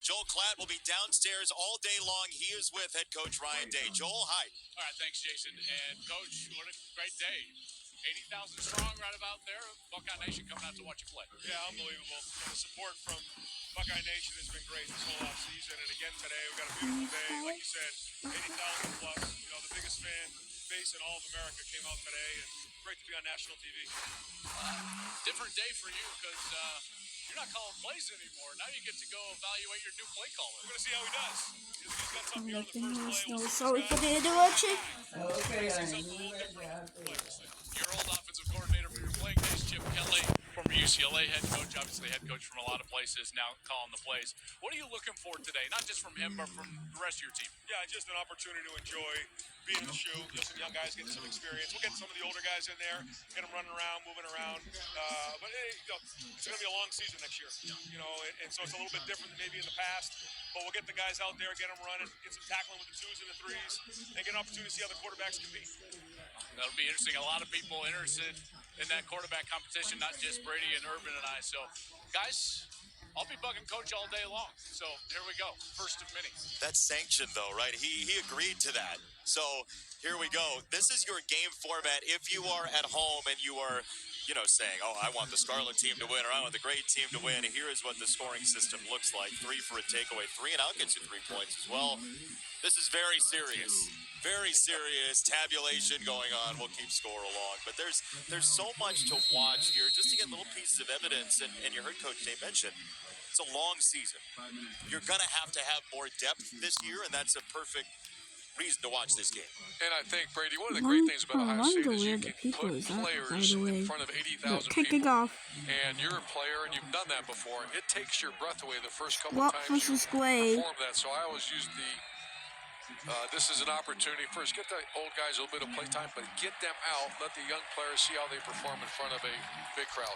Joel Klatt will be downstairs all day long. He is with head coach Ryan Day. Joel, hi. All right, thanks, Jason. And Coach, what a great day. 80,000 strong right about there. Buckeye Nation coming out to watch you play. Yeah, unbelievable. The support from Buckeye Nation has been great this whole offseason. And again today, we've got a beautiful day. Like you said, 80,000 plus. You know, the biggest fan base in all of America came out today. And great to be on national TV. Different day for you because you're not calling plays anymore. Now you get to go evaluate your new play caller. We're going to see how he does. He's got something here on the first play. No, sorry for the interruption. Okay, Your old offensive coordinator for your playing days, Chip Kelly, former UCLA head coach, obviously head coach from a lot of places, now calling the plays. What are you looking for today? Not just from him, but from the rest of your team. Yeah, just an opportunity to enjoy being in the shoe. Get some young guys getting some experience. We'll get some of the older guys in there, get them running around, moving around. But hey, you know, it's going to be a long season next year. You know, and so it's a little bit different than maybe in the past. But we'll get the guys out there, get them running, get some tackling with the twos and the threes, and get an opportunity to see how the quarterbacks compete. That'll be interesting. A lot of people interested in that quarterback competition, not just Brady and Urban and I. So, guys, I'll be bugging Coach all day long. So, here we go. First of many. That's sanctioned, though, right? He agreed to that. So here we go. This is your game format. If you are at home and you are, saying, oh, I want the Scarlet team to win or I want the Gray team to win, here is what the scoring system looks like. 3 for a takeaway. 3 and out gets you 3 points as well. This is very serious. Very serious tabulation going on. We'll keep score along. But there's so much to watch here just to get little pieces of evidence. And you heard Coach Day mention, it's a long season. You're going to have more depth this year, and that's a perfect reason to watch this game. And I think, Brady, one of the great things about Ohio State is you can put players in front of 80,000 people. And you're a player, and you've done that before. It takes your breath away the first couple of times you perform that. So I always use this is an opportunity. First, get the old guys a little bit of playtime, but get them out. Let the young players see how they perform in front of a big crowd.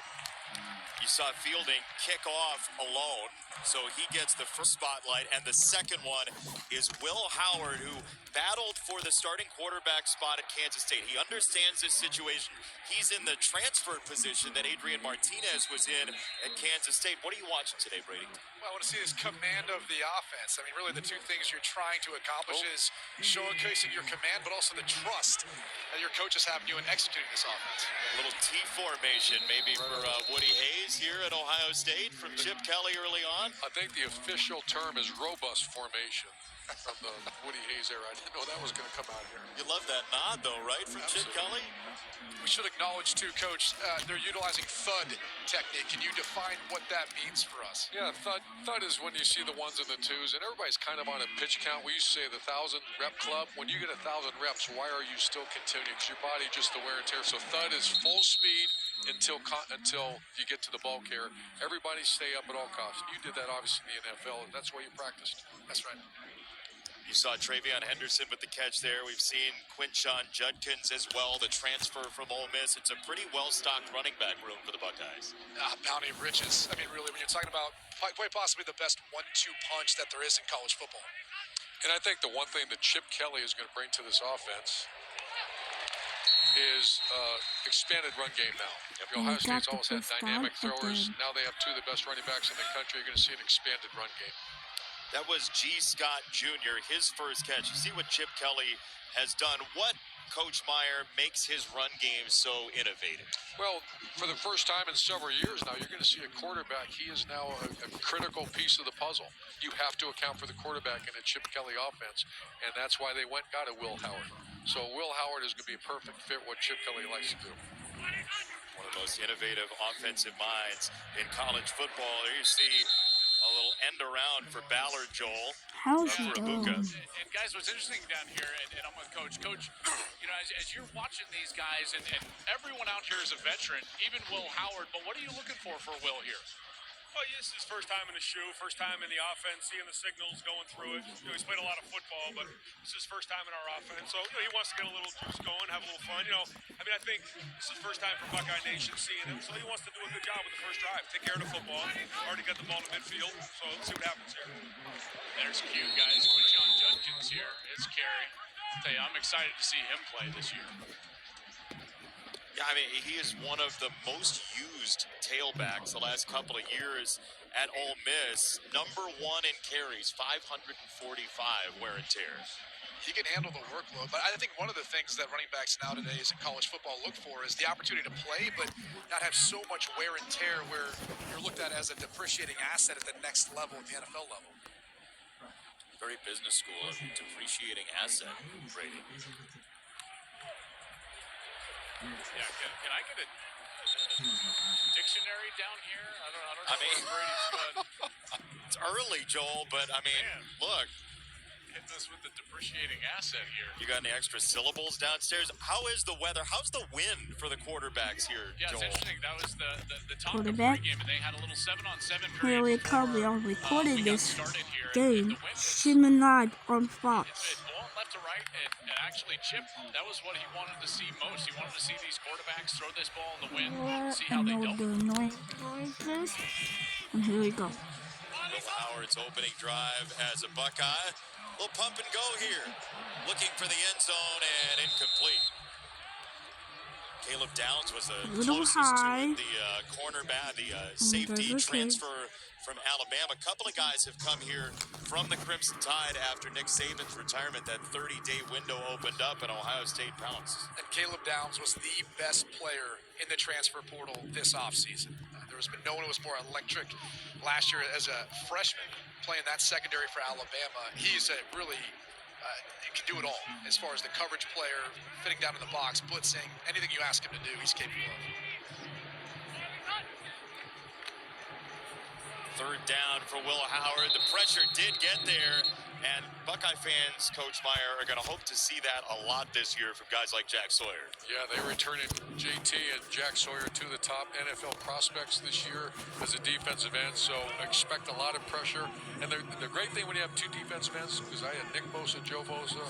You saw Fielding kick off alone, so he gets the first spotlight, and the second one is Will Howard, who battled for the starting quarterback spot at Kansas State. He understands this situation. He's in the transfer position that Adrian Martinez was in at Kansas State. What are you watching today, Brady? Well, I want to see his command of the offense. I mean, really the two things you're trying to accomplish is showcasing your command, but also the trust that your coaches have in you in executing this offense. A little T formation maybe for Woody Hayes here at Ohio State from Chip Kelly early on. I think the official term is robust formation from the Woody Hayes era. I didn't know that was going to come out here. You love that nod, though, right, from Chip Kelly? We should acknowledge, too, Coach, they're utilizing thud technique. Can you define what that means for us? Yeah, thud is when you see the ones and the twos, and everybody's kind of on a pitch count. We used to say the 1,000-rep club. When you get 1,000 reps, why are you still continuing? Because your body just the wear and tear. So thud is full speed until you get to the ball carrier. Everybody stay up at all costs. You did that, obviously, in the NFL, and that's why you practiced. That's right. You saw Travion Henderson with the catch there. We've seen Quinshon Judkins as well, the transfer from Ole Miss. It's a pretty well-stocked running back room for the Buckeyes. Bounty of riches. I mean, really, when you're talking about quite possibly the best 1-2 punch that there is in college football. And I think the one thing that Chip Kelly is going to bring to this offense is expanded run game now. Ohio State's always had dynamic throwers. Now they have 2 of the best running backs in the country. You're going to see an expanded run game. That was G. Scott Jr., his first catch. You see what Chip Kelly has done. What, Coach Meyer, makes his run game so innovative? Well, for the first time in several years now, you're going to see a quarterback. He is now a critical piece of the puzzle. You have to account for the quarterback in a Chip Kelly offense, and that's why they got a Will Howard. So Will Howard is going to be a perfect fit what Chip Kelly likes to do. One of the most innovative offensive minds in college football. There you see a little end around for Ballard, Joel. How's he doing? And guys, what's interesting down here, and I'm with Coach, as you're watching these guys, and everyone out here is a veteran, even Will Howard, but what are you looking for Will here? Well, this is his first time in the shoe, first time in the offense, seeing the signals, going through it. He's played a lot of football, but this is his first time in our offense. So, he wants to get a little juice going, have a little fun. I think this is the first time for Buckeye Nation seeing him. So he wants to do a good job with the first drive, take care of the football. Already got the ball to midfield, so let's see what happens here. There's Q, guys. Quinshon Judkins here. It's Carey. I'll tell you, I'm excited to see him play this year. Yeah, I mean, he is one of the most used tailbacks the last couple of years at Ole Miss. Number 1 in carries, 545 wear and tear. He can handle the workload, but I think one of the things that running backs nowadays in college football look for is the opportunity to play, but not have so much wear and tear where you're looked at as a depreciating asset at the next level, at the NFL level. Very business school of depreciating asset rating. Yeah, can I get a dictionary down here? I don't know mean, where Brady's going. It's early, Joel, but I mean, Man. look. Hitting us with the depreciating asset here. You got any extra syllables downstairs? How is the weather? How's the wind for the quarterbacks here, Yeah, Joel? it's interesting. That was the talk Quarterback. of pregame, and they had a little 7-on-7 Hey, period we before, probably all we recorded got this started here. game And the wind was, streaming live on it's Fox. blowing left to right, and actually Chip, that was what he wanted to see most. He wanted to see these quarterbacks throw this ball in the wind, see how And they all dealt the annoying noises. And here we go. Will Howard's opening drive as a Buckeye. Little pump and go here. Looking for the end zone and incomplete. Caleb Downs was the Little closest high. to it. The cornerback, the safety that's okay. transfer from Alabama. A couple of guys have come here from the Crimson Tide after Nick Saban's retirement. That 30-day window opened up and Ohio State pounced. And Caleb Downs was the best player in the transfer portal this offseason. There has been no one who was more electric last year as a freshman playing that secondary for Alabama. He's a really he can do it all as far as the coverage player, fitting down in the box, blitzing, anything you ask him to do, he's capable of. Third down for Will Howard. The pressure did get there, and Buckeye fans, Coach Meyer, are going to hope to see that a lot this year from guys like Jack Sawyer. Yeah, they returning JT and Jack Sawyer, two of the top NFL prospects this year as a defensive end, so expect a lot of pressure. And the great thing when you have two defensive ends, because I had Nick Bosa, Joe Bosa,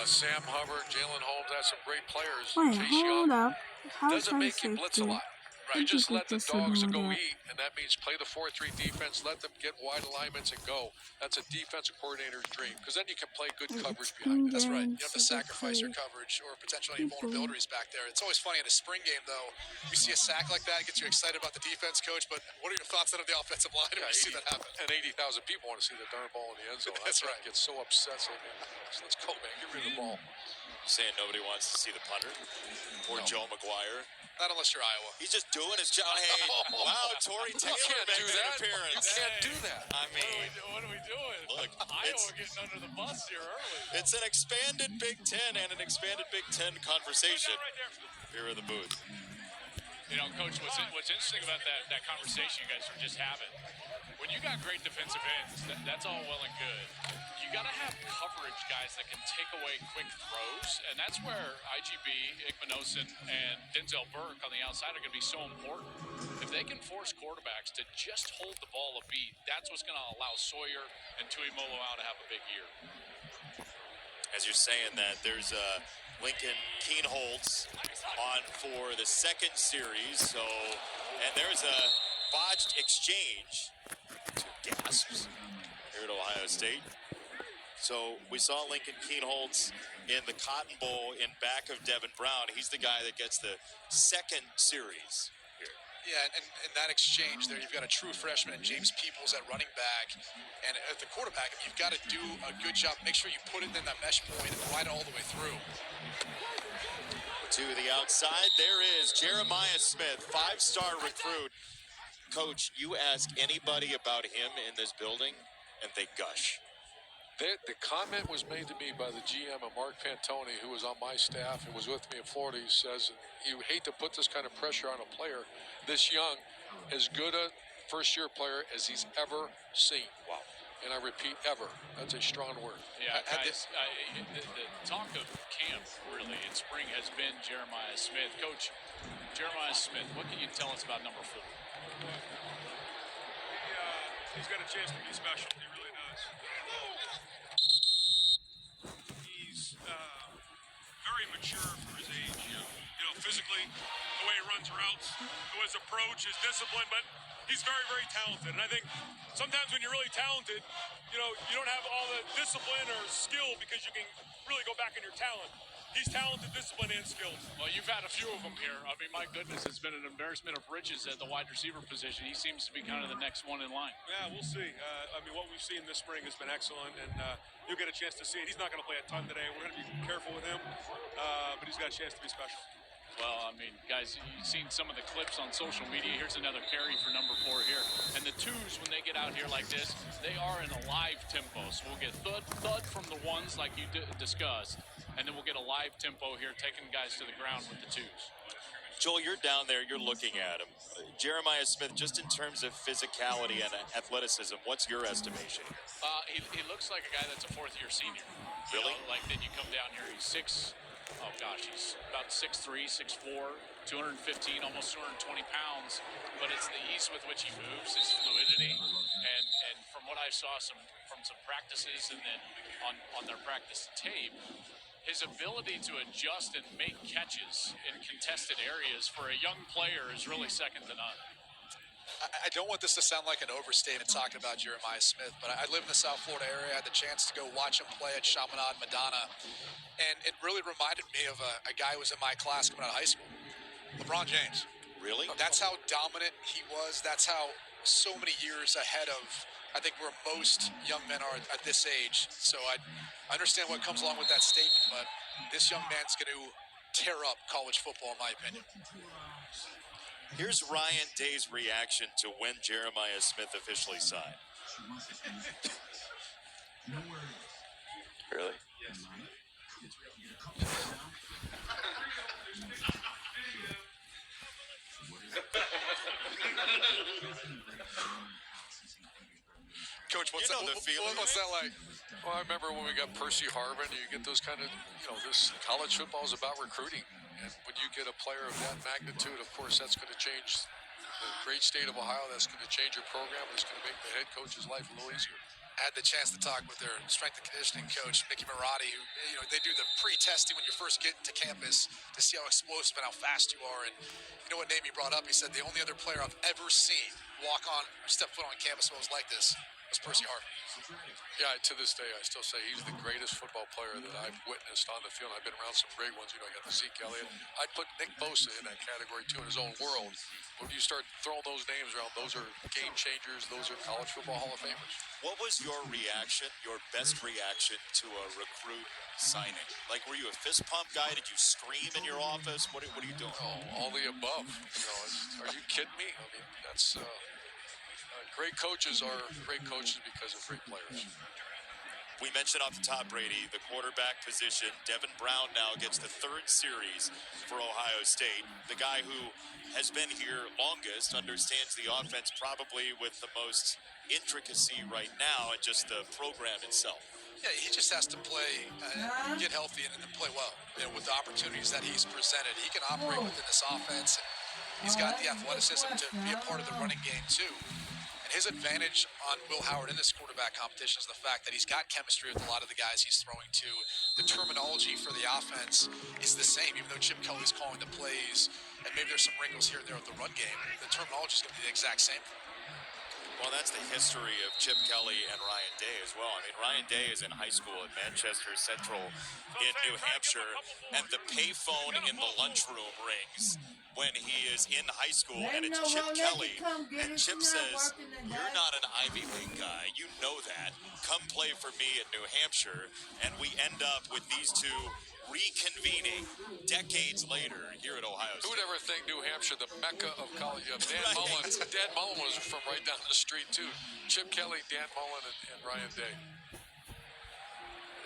Sam Hubbard, Jalen Holmes, that's some great players. Wait, Chase hold Young up. How doesn't make you blitz a lot. You just let the dogs go eat, and that means play the 4-3 defense, let them get wide alignments and go. That's a defensive coordinator's dream, because then you can play good coverage behind it. That's right. You don't have to sacrifice your coverage or potentially vulnerabilities back there. It's always funny in a spring game, though. You see a sack like that, it gets you excited about the defense, coach, but what are your thoughts on the offensive line when you see that happen? And 80,000 people want to see the darn ball in the end zone. That's right. Get so upset. So, let's go, man. Get rid of the ball. Saying nobody wants to see the punter. Poor Joe McGuire. Not unless you're Iowa. He's just doing his job. Hey, wow, Torrey Taylor can't makes do an that. appearance. You can't do that. I mean, What are we doing? look, Iowa getting under the bus here early. it's an expanded Big Ten and an expanded Big Ten conversation here in the booth. You know, Coach, what's interesting about that conversation you guys are just having, when you got great defensive ends, that's all well and good. You got to have coverage guys that can take away quick throws, and that's where IGB, Igmanosin, and Denzel Burke on the outside are going to be so important. If they can force quarterbacks to just hold the ball a beat, that's what's going to allow Sawyer and Tuimoloau to have a big year. As you're saying that, there's Lincoln Keenholz on for the second series. So, and there's a botched exchange. Two gasps here at Ohio State. So we saw Lincoln Keenholz in the Cotton Bowl in back of Devin Brown. He's the guy that gets the second series here. Yeah, and in that exchange there, you've got a true freshman and James Peoples at running back. And at the quarterback, you've got to do a good job. Make sure you put it in that mesh point and ride it all the way through. To the outside, there is Jeremiah Smith, five-star recruit. Coach, you ask anybody about him in this building, and they gush. The comment was made to me by the GM of Mark Fantoni, who was on my staff and was with me in Florida. He says, you hate to put this kind of pressure on a player this young, as good a first-year player as he's ever seen. Wow. And I repeat, ever. That's a strong word. Yeah, guys, the talk of camp, really, in spring has been Jeremiah Smith. Coach, Jeremiah Smith, what can you tell us about number 4? He's got a chance to be special. He really does. He's very mature for his age. You know, physically, the way he runs routes, his approach, his discipline, but he's very, very talented. And I think sometimes when you're really talented, you know, you don't have all the discipline or skill because you can really go back on your talent. He's talented, disciplined, and skilled. Well, you've had a few of them here. I mean, my goodness, it's been an embarrassment of riches at the wide receiver position. He seems to be kind of the next one in line. Yeah, we'll see. I mean, what we've seen this spring has been excellent, and you'll get a chance to see it. He's not going to play a ton today. We're going to be careful with him, but he's got a chance to be special. Well, I mean, guys, you've seen some of the clips on social media. Here's another carry for number 4 here. And the twos, when they get out here like this, they are in a live tempo. So we'll get thud from the ones like you discussed, and then we'll get a live tempo here, taking guys to the ground with the twos. Joel, you're down there, you're looking at him. Jeremiah Smith, just in terms of physicality and athleticism, what's your estimation? He looks like a guy that's a fourth-year senior. Really? You know, like, then you come down here, he's he's about 6'3", 6'4", 215, almost 220 pounds. But it's the ease with which he moves, his fluidity, and from what I saw from some practices and then on their practice tape, his ability to adjust and make catches in contested areas for a young player is really second to none. I don't want this to sound like an overstatement talking about Jeremiah Smith, but I live in the South Florida area. I had the chance to go watch him play at Chaminade Madonna, and it really reminded me of a guy who was in my class coming out of high school, LeBron James. Really? That's how dominant he was. That's how so many years ahead of, I think, where most young men are at this age. So I understand what comes along with that statement, but this young man's going to tear up college football, in my opinion. Here's Ryan Day's reaction to when Jeremiah Smith officially signed. Really? Yes. Coach, what's that like? Well, I remember when we got Percy Harvin, you get those kind of, this college football is about recruiting. And when you get a player of that magnitude, of course, that's going to change the great state of Ohio. That's going to change your program. It's going to make the head coach's life a little easier. I had the chance to talk with their strength and conditioning coach, Mickey Marotti, who, they do the pre-testing when you first get into campus to see how explosive and how fast you are. And you know what name he brought up? He said the only other player I've ever seen walk on or step foot on campus that was like this was Percy Harvin. Yeah, to this day, I still say he's the greatest football player that I've witnessed on the field. I've been around some great ones. You got the Zeke Elliott. I'd put Nick Bosa in that category, too, in his own world. When you start throwing those names around, those are game changers. Those are college football Hall of Famers. What was your reaction, your best reaction to a recruit signing? Like, were you a fist pump guy? Did you scream in your office? What are you doing? Oh, all the above. Are you kidding me? I mean, that's... great coaches are great coaches because of great players. We mentioned off the top, Brady, the quarterback position. Devin Brown now gets the third series for Ohio State. The guy who has been here longest, understands the offense probably with the most intricacy right now and just the program itself. Yeah, he just has to play, get healthy, and play well. With the opportunities that he's presented, he can operate within this offense. And he's got the athleticism to be a part of the running game, too. His advantage on Will Howard in this quarterback competition is the fact that he's got chemistry with a lot of the guys he's throwing to. The terminology for the offense is the same, even though Chip Kelly's calling the plays, and maybe there's some wrinkles here and there with the run game. The terminology is going to be the exact same. Well, that's the history of Chip Kelly and Ryan Day as well. I mean, Ryan Day is in high school at Manchester Central in New Hampshire, and the payphone in the lunchroom rings when he is in high school, and it's Chip Kelly, and Chip says, "You're not an Ivy League guy, you know that. Come play for me at New Hampshire." And we end up with these two reconvening decades later here at Ohio State. Who would ever think New Hampshire, the mecca of college? Dan Mullen was from right down the street, too. Chip Kelly, Dan Mullen, and Ryan Day.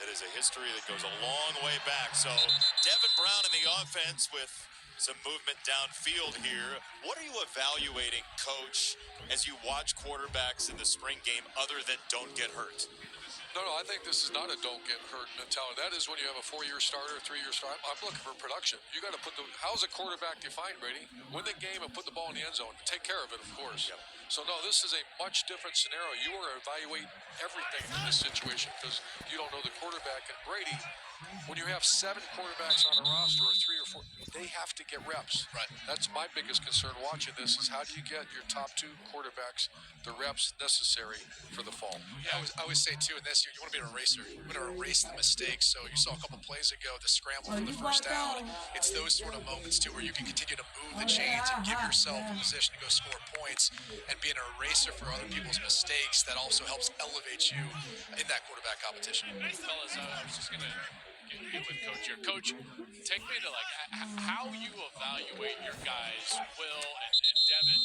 It is a history that goes a long way back. So Devin Brown in the offense with some movement downfield here. What are you evaluating, Coach, as you watch quarterbacks in the spring game other than don't get hurt? No, I think this is not a don't get hurt mentality. That is when you have a 4-year starter, 3-year starter. I'm looking for production. You got to how's a quarterback defined, Brady? Win the game and put the ball in the end zone. Take care of it, of course. Yep. So, no, this is a much different scenario. You are evaluating everything in this situation because you don't know the quarterback. And Brady, when you have 7 quarterbacks on a roster or 3 or 4, they have to get reps. Right. That's my biggest concern watching this is how do you get your top 2 quarterbacks the reps necessary for the fall? Yeah, I always say, too, in this, you want to be an eraser. You want to erase the mistakes. So you saw a couple plays ago, the scramble for the first down. It's those sort of moments, too, where you can continue to move the chains and give yourself a position to go score points and be an eraser for other people's mistakes. That also helps elevate you in that quarterback competition. Fellas, I was just going to get with Coach here. Coach, take me to how you evaluate your guys, Will and Devin,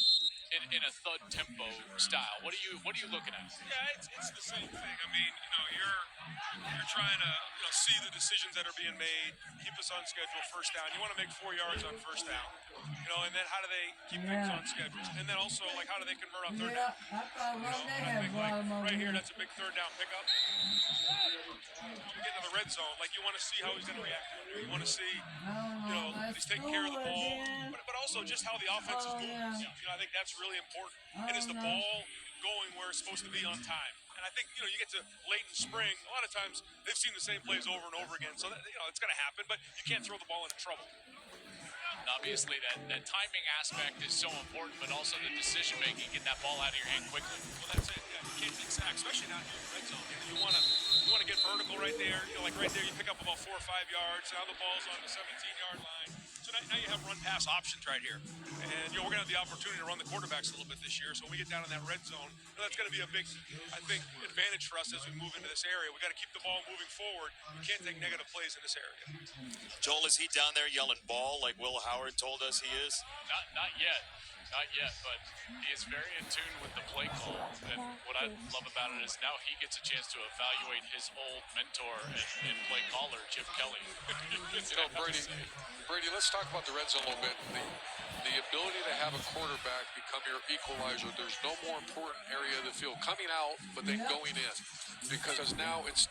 in a thud tempo style. What are you looking at? Yeah, it's the same thing. I mean, you're trying to see the decisions that are being made, keep us on schedule, first down. You want to make 4 yards on first down, and then how do they keep things on schedule? And then also, how do they convert on third down? I think right here, that's a big third down pickup. When we get into the red zone, you want to see how he's going to react. You want to see, he's taking care of the ball, but also just how the offense is moving. I think that's really important. And is the ball going where it's supposed to be on time? And I think, you get to late in spring, a lot of times they've seen the same plays over and over again. So, it's going to happen, but you can't throw the ball into trouble. And obviously, that timing aspect is so important, but also the decision-making, getting that ball out of your hand quickly. Well, that's it. Yeah, you can't take sacks, especially not here in the red zone. You want to get vertical right there. Right there, you pick up about 4 or 5 yards. Now the ball's on the 17-yard line. So now you have run-pass options right here. And, we're going to have the opportunity to run the quarterbacks a little bit this year. So when we get down in that red zone, that's going to be a big, I think, advantage for us as we move into this area. We got to keep the ball moving forward. We can't take negative plays in this area. Joel, is he down there yelling ball like Will Howard told us he is? Not yet. Not yet, but he is very in tune with the play call. And what I love about it is now he gets a chance to evaluate his old mentor and play caller, Chip Kelly. Brady, let's talk about the red zone a little bit. The ability to have a quarterback become your equalizer. There's no more important area of the field coming out, but then going in. Because now it's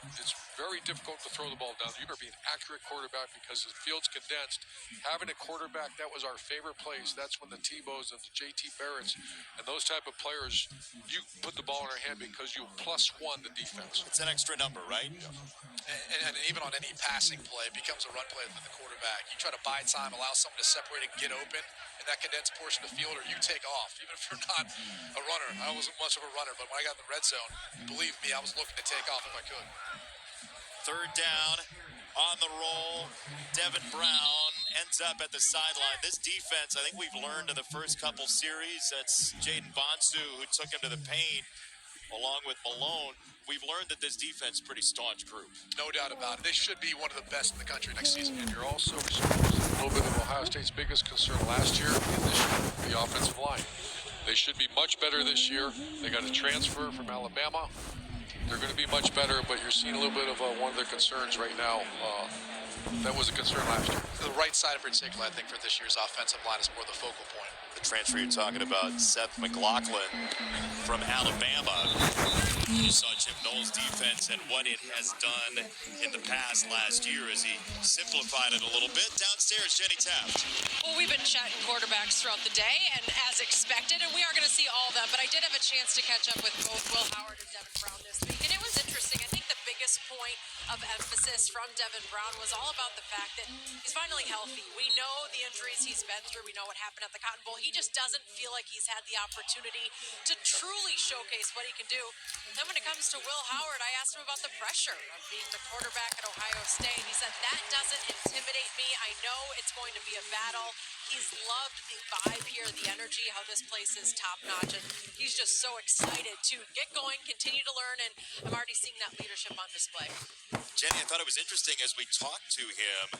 very difficult to throw the ball down. You better be an accurate quarterback because the field's condensed. Having a quarterback, that was our favorite place. That's when the Tebows and the JT Barretts and those type of players, you put the ball in their hand because you +1 the defense. It's an extra number, right? Yeah. And even on any passing play, it becomes a run play with the quarterback. You try to buy time, allow someone to separate and get open in that condensed portion of the field, or you take off. Even if you're not a runner. I wasn't much of a runner, but when I got in the red zone, believe me, I was looking to take off if I could. Third down, on the roll. Devin Brown ends up at the sideline. This defense, I think we've learned in the first couple series, that's Jaden Bonsu who took him to the paint along with Malone. We've learned that this defense is a pretty staunch group. No doubt about it. They should be one of the best in the country next season. And you're also exposed a little bit of Ohio State's biggest concern last year and this year, the offensive line. They should be much better this year. They got a transfer from Alabama. They're going to be much better, but you're seeing a little bit of one of their concerns right now. That was a concern last year. The right side in particular, I think, for this year's offensive line is more the focal point. The transfer you're talking about, Seth McLaughlin from Alabama. You saw Jim Knowles' defense and what it has done in the past last year as he simplified it a little bit. Downstairs, Jenny Taft. Well, we've been chatting quarterbacks throughout the day, and as expected, and we are going to see all of them, but I did have a chance to catch up with both Will Howard and Devin Brown this week, and it was interesting. I think the biggest point of emphasis from Devin Brown was all about the fact that he's finally healthy. We know the injuries he's been through. We know what happened at the Cotton Bowl. He just doesn't feel like he's had the opportunity to truly showcase what he can do. Then when it comes to Will Howard, I asked him about the pressure of being the quarterback at Ohio State. He said, that doesn't intimidate me. I know it's going to be a battle. He's loved the vibe here, the energy, how this place is top-notch, and he's just so excited to get going, continue to learn, and I'm already seeing that leadership on display. Jenny, I thought it was interesting as we talked to him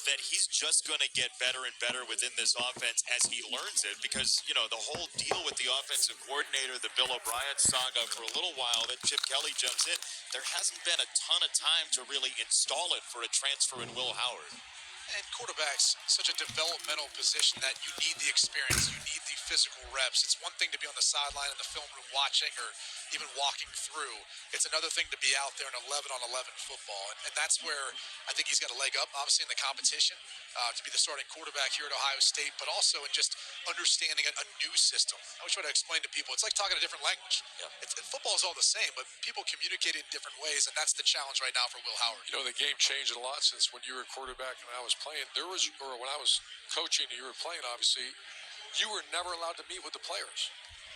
that he's just going to get better and better within this offense as he learns it because, the whole deal with the offensive coordinator, the Bill O'Brien saga for a little while, then Chip Kelly jumps in. There hasn't been a ton of time to really install it for a transfer in Will Howard. And quarterback's such a developmental position that you need the experience, you need the physical reps. It's one thing to be on the sideline in the film room watching or even walking through. It's another thing to be out there in 11-on-11 football. And that's where I think he's got a leg up, obviously, in the competition to be the starting quarterback here at Ohio State, but also in just understanding a new system. I always try to explain to people, it's like talking a different language. Football is all the same, but people communicate in different ways, and that's the challenge right now for Will Howard. You know, the game changed a lot since when you were a quarterback and I was playing. Or when I was coaching and you were playing, obviously, you were never allowed to meet with the players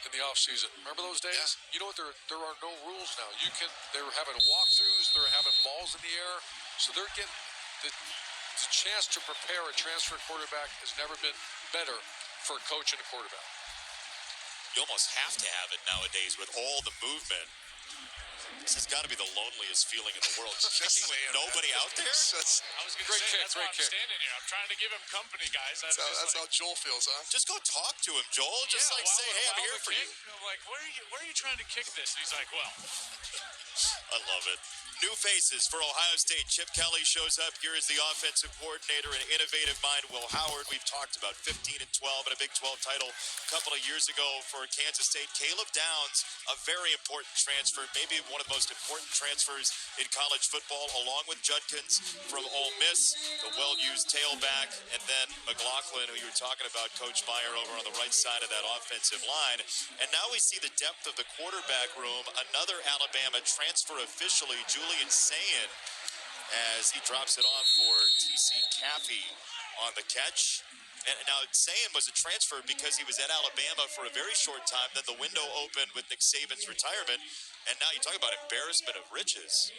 in the offseason. Remember those days? Yeah. You know what? There are no rules now. They're having walkthroughs. They're having balls in the air. So they're getting the chance to prepare a transfer quarterback has never been better for a coach and a quarterback. You almost have to have it nowadays with all the movement. This has got to be the loneliest feeling in the world. Kicking with nobody out there? I was going to say, that's why I'm standing here. I'm trying to give him company, guys. That's how Joel feels, huh? Just go talk to him, Joel. Just say, hey, I'm here for you. I'm like, where are you trying to kick this? And he's like, well. I love it. New faces for Ohio State. Chip Kelly shows up here as the offensive coordinator, an innovative mind. Will Howard, we've talked about 15-12 and a Big 12 title a couple of years ago for Kansas State. Caleb Downs, a very important transfer, maybe one of the most important transfers in college football, along with Judkins from Ole Miss, the well-used tailback, and then McLaughlin, who you were talking about, Coach Meyer, over on the right side of that offensive line. And now we see the depth of the quarterback room. Another Alabama transfer officially, Julian Sayin, as he drops it off for T.C. Caffey on the catch. And now Sayin was a transfer because he was at Alabama for a very short time. Then the window opened with Nick Saban's retirement. And now you talk about embarrassment of riches.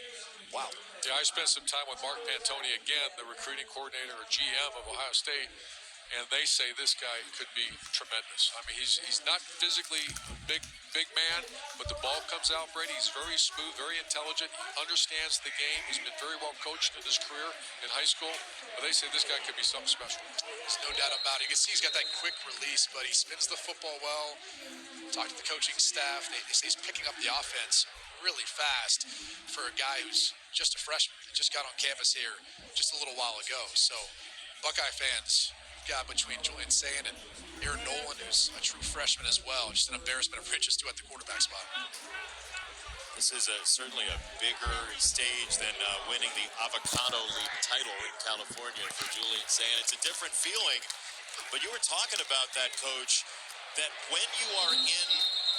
Wow. Yeah, I spent some time with Mark Pantoni, again, the recruiting coordinator or GM of Ohio State. And they say this guy could be tremendous. I mean, he's not physically a big man, but the ball comes out, Brady. He's very smooth, very intelligent. He understands the game. He's been very well coached in his career in high school. But they say this guy could be something special. There's no doubt about it. You can see he's got that quick release, but he spins the football well. Talk to the coaching staff. They say he's picking up the offense really fast for a guy who's just a freshman. He just got on campus here just a little while ago. So, Buckeye fans, got between Julian Sayin and Aaron Nolan, who's a true freshman as well. Just an embarrassment of riches, too, at the quarterback spot. This is certainly a bigger stage than winning the Avocado League title in California for Julian Sayin. It's a different feeling, but you were talking about that, Coach, that when you are in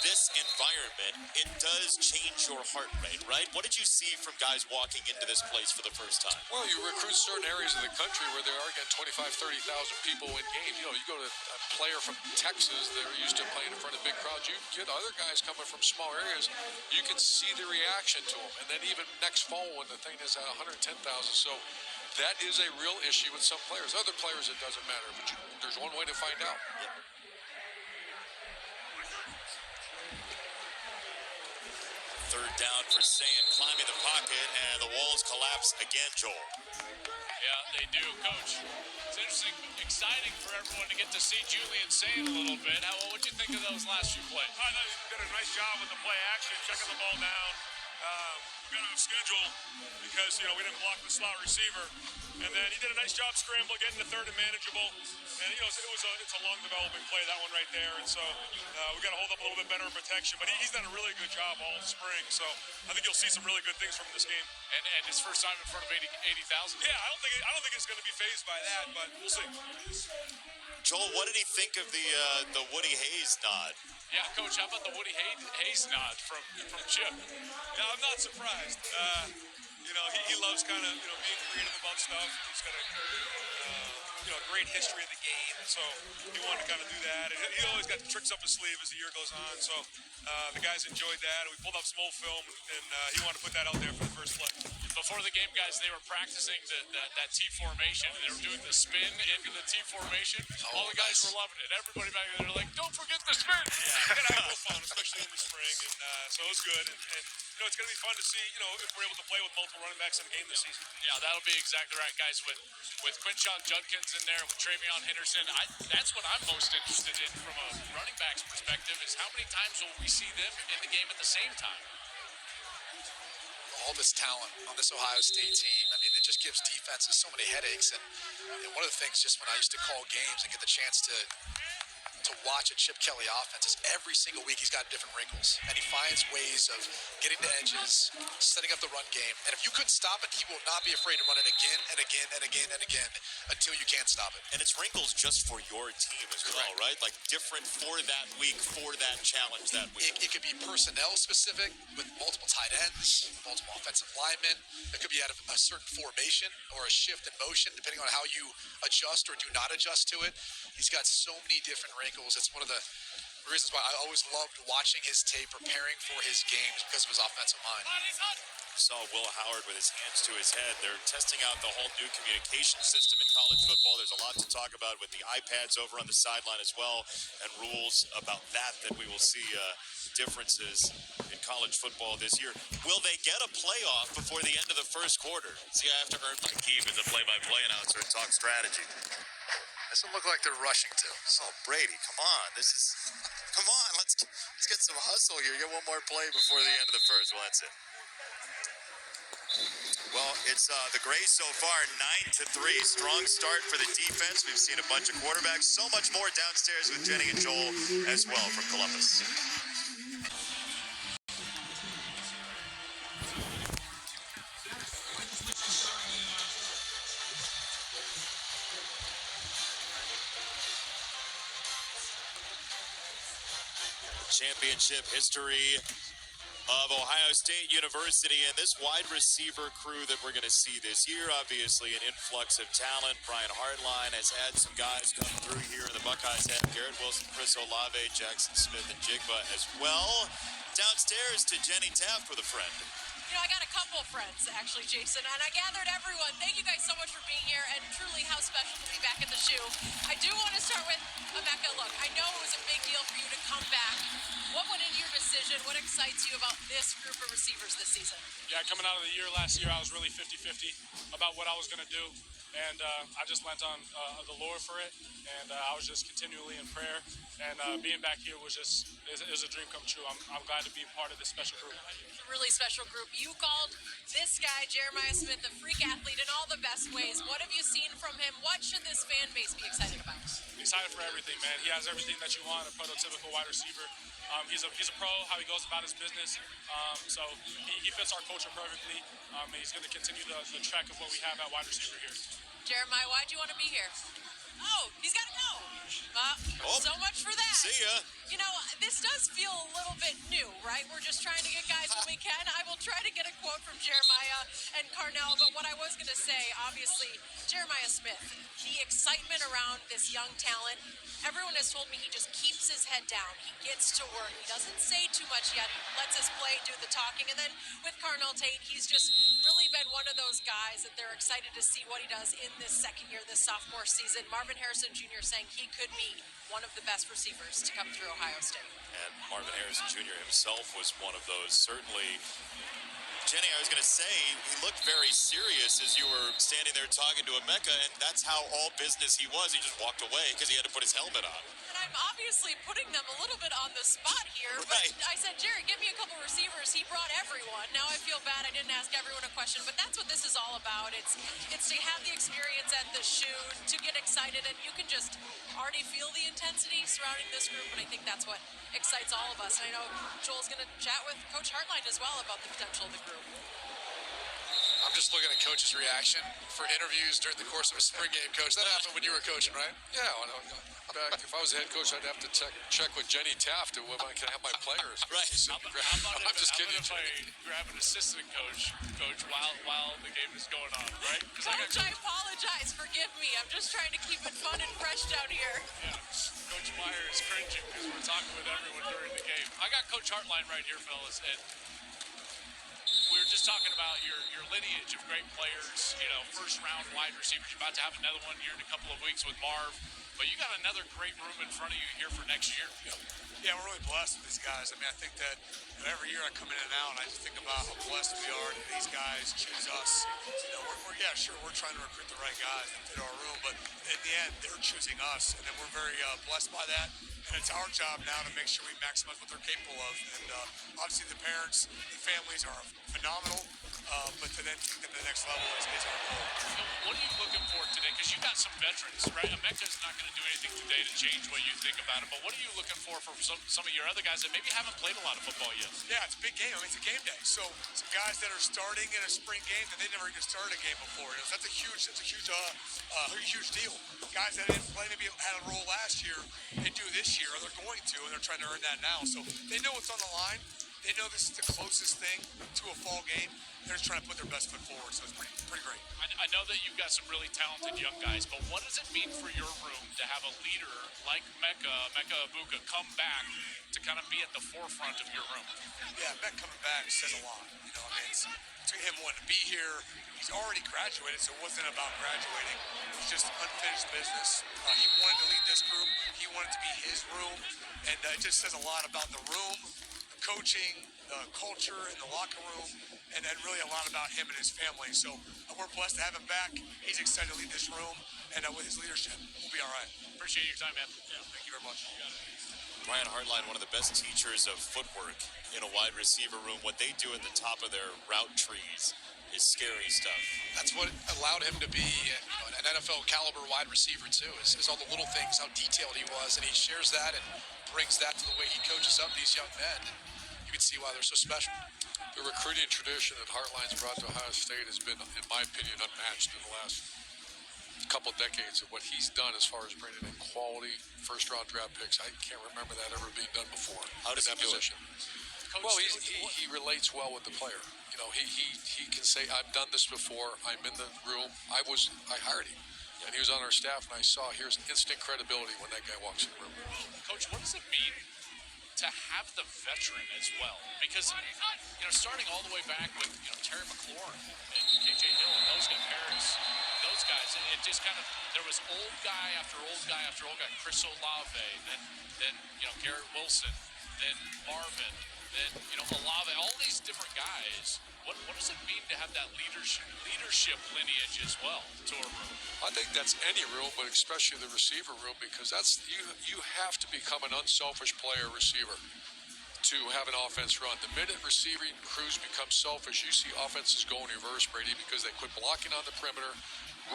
this environment, it does change your heart rate, right? What did you see from guys walking into this place for the first time? Well, you recruit certain areas of the country where there are, again, 25,000, 30,000 people in games. You know, you go to a player from Texas, they're used to playing in front of big crowds. You get other guys coming from small areas, you can see the reaction to them. And then even next fall when the thing is at 110,000. So that is a real issue with some players. Other players, it doesn't matter. But there's one way to find out. Yep. Third down for Sayin, climbing the pocket, and the walls collapse again, Joel. Yeah, they do, Coach. It's interesting, exciting for everyone to get to see Julian Sayin a little bit. What'd you think of those last few plays? I thought he did a nice job with the play action, checking the ball down. We got on schedule because, we didn't block the slot receiver. And then he did a nice job scrambling, getting the third and manageable. And, it's a long development play, that one right there. And so we got to hold up a little bit better in protection. But he's done a really good job all spring. So I think you'll see some really good things from this game. And his first time in front of 80,000. Yeah, I don't think it's going to be fazed by that, but we'll see. Joel, what did he think of the Woody Hayes nod? Yeah, Coach, how about the Woody Hayes nod from Chip? Yeah, I'm not surprised. He loves kind of, being creative about stuff. He's got a great history of the game, so he wanted to kind of do that. And he always got the tricks up his sleeve as the year goes on, so the guys enjoyed that. We pulled up some old film, and he wanted to put that out there for the first play. Before the game, guys, they were practicing that T formation. They were doing the spin into the T formation. All the guys were loving it. Everybody back there, they're like, don't forget the spin. Yeah, we got to have a little fun, especially in the spring, and so it was good. And it's going to be fun to see, if we're able to play with multiple running backs in the game this season. Yeah, that'll be exactly right, guys. With Quinshon Judkins in there, with Travion Henderson, that's what I'm most interested in from a running back's perspective is how many times will we see them in the game at the same time? all this talent on this Ohio State team. I mean, it just gives defenses so many headaches. And one of the things just when I used to call games and get the chance to watch a Chip Kelly offense is every single week he's got different wrinkles. And he finds ways of getting to edges, setting up the run game. And if you couldn't stop it, he will not be afraid to run it again and again and again and again until you can't stop it. And it's wrinkles just for your team as well, right? Like different for that week, for that challenge that week. It could be personnel specific with multiple tight ends, multiple offensive linemen. It could be out of a certain formation or a shift in motion, depending on how you adjust or do not adjust to it. He's got so many different wrinkles. It's one of the reasons why I always loved watching his tape, preparing for his games because of his offensive mind. Saw Will Howard with his hands to his head. They're testing out the whole new communication system in college football. There's a lot to talk about with the iPads over on the sideline as well, and rules about that we will see differences in college football this year. Will they get a playoff before the end of the first quarter? See, I have to earn my keep as a play-by-play announcer and talk strategy. Doesn't look like they're rushing to. Oh, Brady, come on. Come on, let's get some hustle here. Get one more play before the end of the first. Well, that's it. Well, it's the Grays so far, 9-3. Strong start for the defense. We've seen a bunch of quarterbacks. So much more downstairs with Jenny and Joel as well from Columbus. Championship history of Ohio State University and this wide receiver crew that we're going to see this year. Obviously an influx of talent. Brian Hartline has had some guys come through here. The Buckeyes have Garrett Wilson, Chris Olave, Jackson Smith, and Jigba as well. Downstairs to Jenny Taft with a friend. You know, I got a couple friends, actually, Jason, and I gathered everyone. Thank you guys so much for being here, and truly how special to be back at the shoe. I do want to start with Emeka. Look, I know it was a big deal for you to come back. What went into your decision? What excites you about this group of receivers this season? Yeah, coming out of the year last year, I was really 50-50 about what I was going to do. And I just lent on the Lord for it, and I was just continually in prayer. And being back here was a dream come true. I'm glad to be part of this special group. Really special group. You called this guy, Jeremiah Smith, a freak athlete in all the best ways. What have you seen from him? What should this fan base be excited about? Excited for everything, man. He has everything that you want, a prototypical wide receiver. He's a pro, how he goes about his business. So he fits our culture perfectly, and he's going to continue the track of what we have at wide receiver here. Jeremiah, why'd you want to be here? Oh, he's got to go. So much for that. See ya. You know, this does feel a little bit new, right? We're just trying to get guys when we can. I will try to get a quote from Jeremiah and Carnell, but what I was going to say, obviously, Jeremiah Smith, the excitement around this young talent, everyone has told me he just keeps his head down. He gets to work. He doesn't say too much yet. He lets us play, do the talking. And then with Carnell Tate, he's just really been one of those guys that they're excited to see what he does in this second year, this sophomore season. Marvin Harrison Jr. saying he could be one of the best receivers to come through Ohio State. And Marvin Harrison Jr. himself was one of those, certainly. Jenny, I was going to say, he looked very serious as you were standing there talking to Emeka, and that's how all business he was. He just walked away because he had to put his helmet on. And I'm obviously putting them a little bit on the spot here, right. But I said, Jerry, give me a couple receivers. He brought everyone. Now I feel bad I didn't ask everyone a question, but that's what this is all about. It's to have the experience at the shoe, to get excited, and you can just already feel the intensity surrounding this group, and I think that's what excites all of us. And I know Joel's going to chat with Coach Hartline as well about the potential of the group. I'm just looking at Coach's reaction for interviews during the course of a spring game. Coach, that happened when you were coaching, right? Yeah, back, if I was the head coach, I'd have to check with Jenny Taft to when I can have my players. Right. How about I'm just kidding. if I grab an assistant coach while the game is going on, right? Coach, I apologize. Forgive me. I'm just trying to keep it fun and fresh down here. Yeah. Coach Meyer is cringing because we're talking with everyone during the game. I got Coach Hartline right here, fellas, and we were just talking about your lineage of great players, first-round wide receivers. You're about to have another one here in a couple of weeks with Marv, but you got another great room in front of you here for next year. Yeah, we're really blessed with these guys. I mean, I think that every year I come in and out, and I just think about how blessed we are that these guys choose us. We're trying to recruit the right guys that fit our room, but in the end, they're choosing us, and then we're very blessed by that. And it's our job now to make sure we maximize what they're capable of. And obviously the parents, the families are phenomenal. but to then take it to the next level is our goal. What are you looking for today? Because you got some veterans, right? Emeka's not going to do anything today to change what you think about him, but what are you looking for from some of your other guys that maybe haven't played a lot of football yet? Yeah, it's a big game. I mean, it's a game day. So some guys that are starting in a spring game that they never even started a game before. You know, that's a huge deal. Guys that didn't play, maybe had a role last year, they do this year, or they're going to, and they're trying to earn that now. So they know what's on the line. They know this is the closest thing to a fall game. They're just trying to put their best foot forward, so it's pretty great. I know that you've got some really talented young guys, but what does it mean for your room to have a leader like Mecca Ibuka, come back to kind of be at the forefront of your room? Yeah, Mecca coming back says a lot. You know, I mean, it's between him wanting to be here, he's already graduated, so it wasn't about graduating. It was just unfinished business. He wanted to lead this group. He wanted to be his room, and it just says a lot about the room, the coaching, the culture in the locker room, and then really a lot about him and his family. So we're blessed to have him back. He's excited to lead this room, and with his leadership, we'll be all right. Appreciate your time, man. Yeah, thank you very much. Ryan Hartline, one of the best teachers of footwork in a wide receiver room. What they do at the top of their route trees is scary stuff. That's what allowed him to be an NFL caliber wide receiver too, is all the little things, how detailed he was, and he shares that and brings that to the way he coaches up these young men. And you can see why they're so special. The recruiting tradition that Hartline's brought to Ohio State has been, in my opinion, unmatched in the last couple decades of what he's done as far as bringing in quality first-round draft picks. I can't remember that ever being done before. How does that he do position? Well, he relates well with the player. You know, he can say, "I've done this before. I'm in the room. I hired him, and he was on our staff, and I saw here's instant credibility when that guy walks in the room." Coach, what does it mean to have the veteran as well? Because, starting all the way back with, Terry McLaurin and KJ Hill and those guys, Harris, those guys, it just kind of, there was old guy after old guy after old guy, Chris Olave, then Garrett Wilson, then Marvin, then, Olave, all these different guys. What does it mean to have that leadership lineage as well to a room? I think that's any room, but especially the receiver room, because that's you have to become an unselfish player receiver to have an offense run. The minute receiving crews become selfish, you see offenses go in reverse, Brady, because they quit blocking on the perimeter,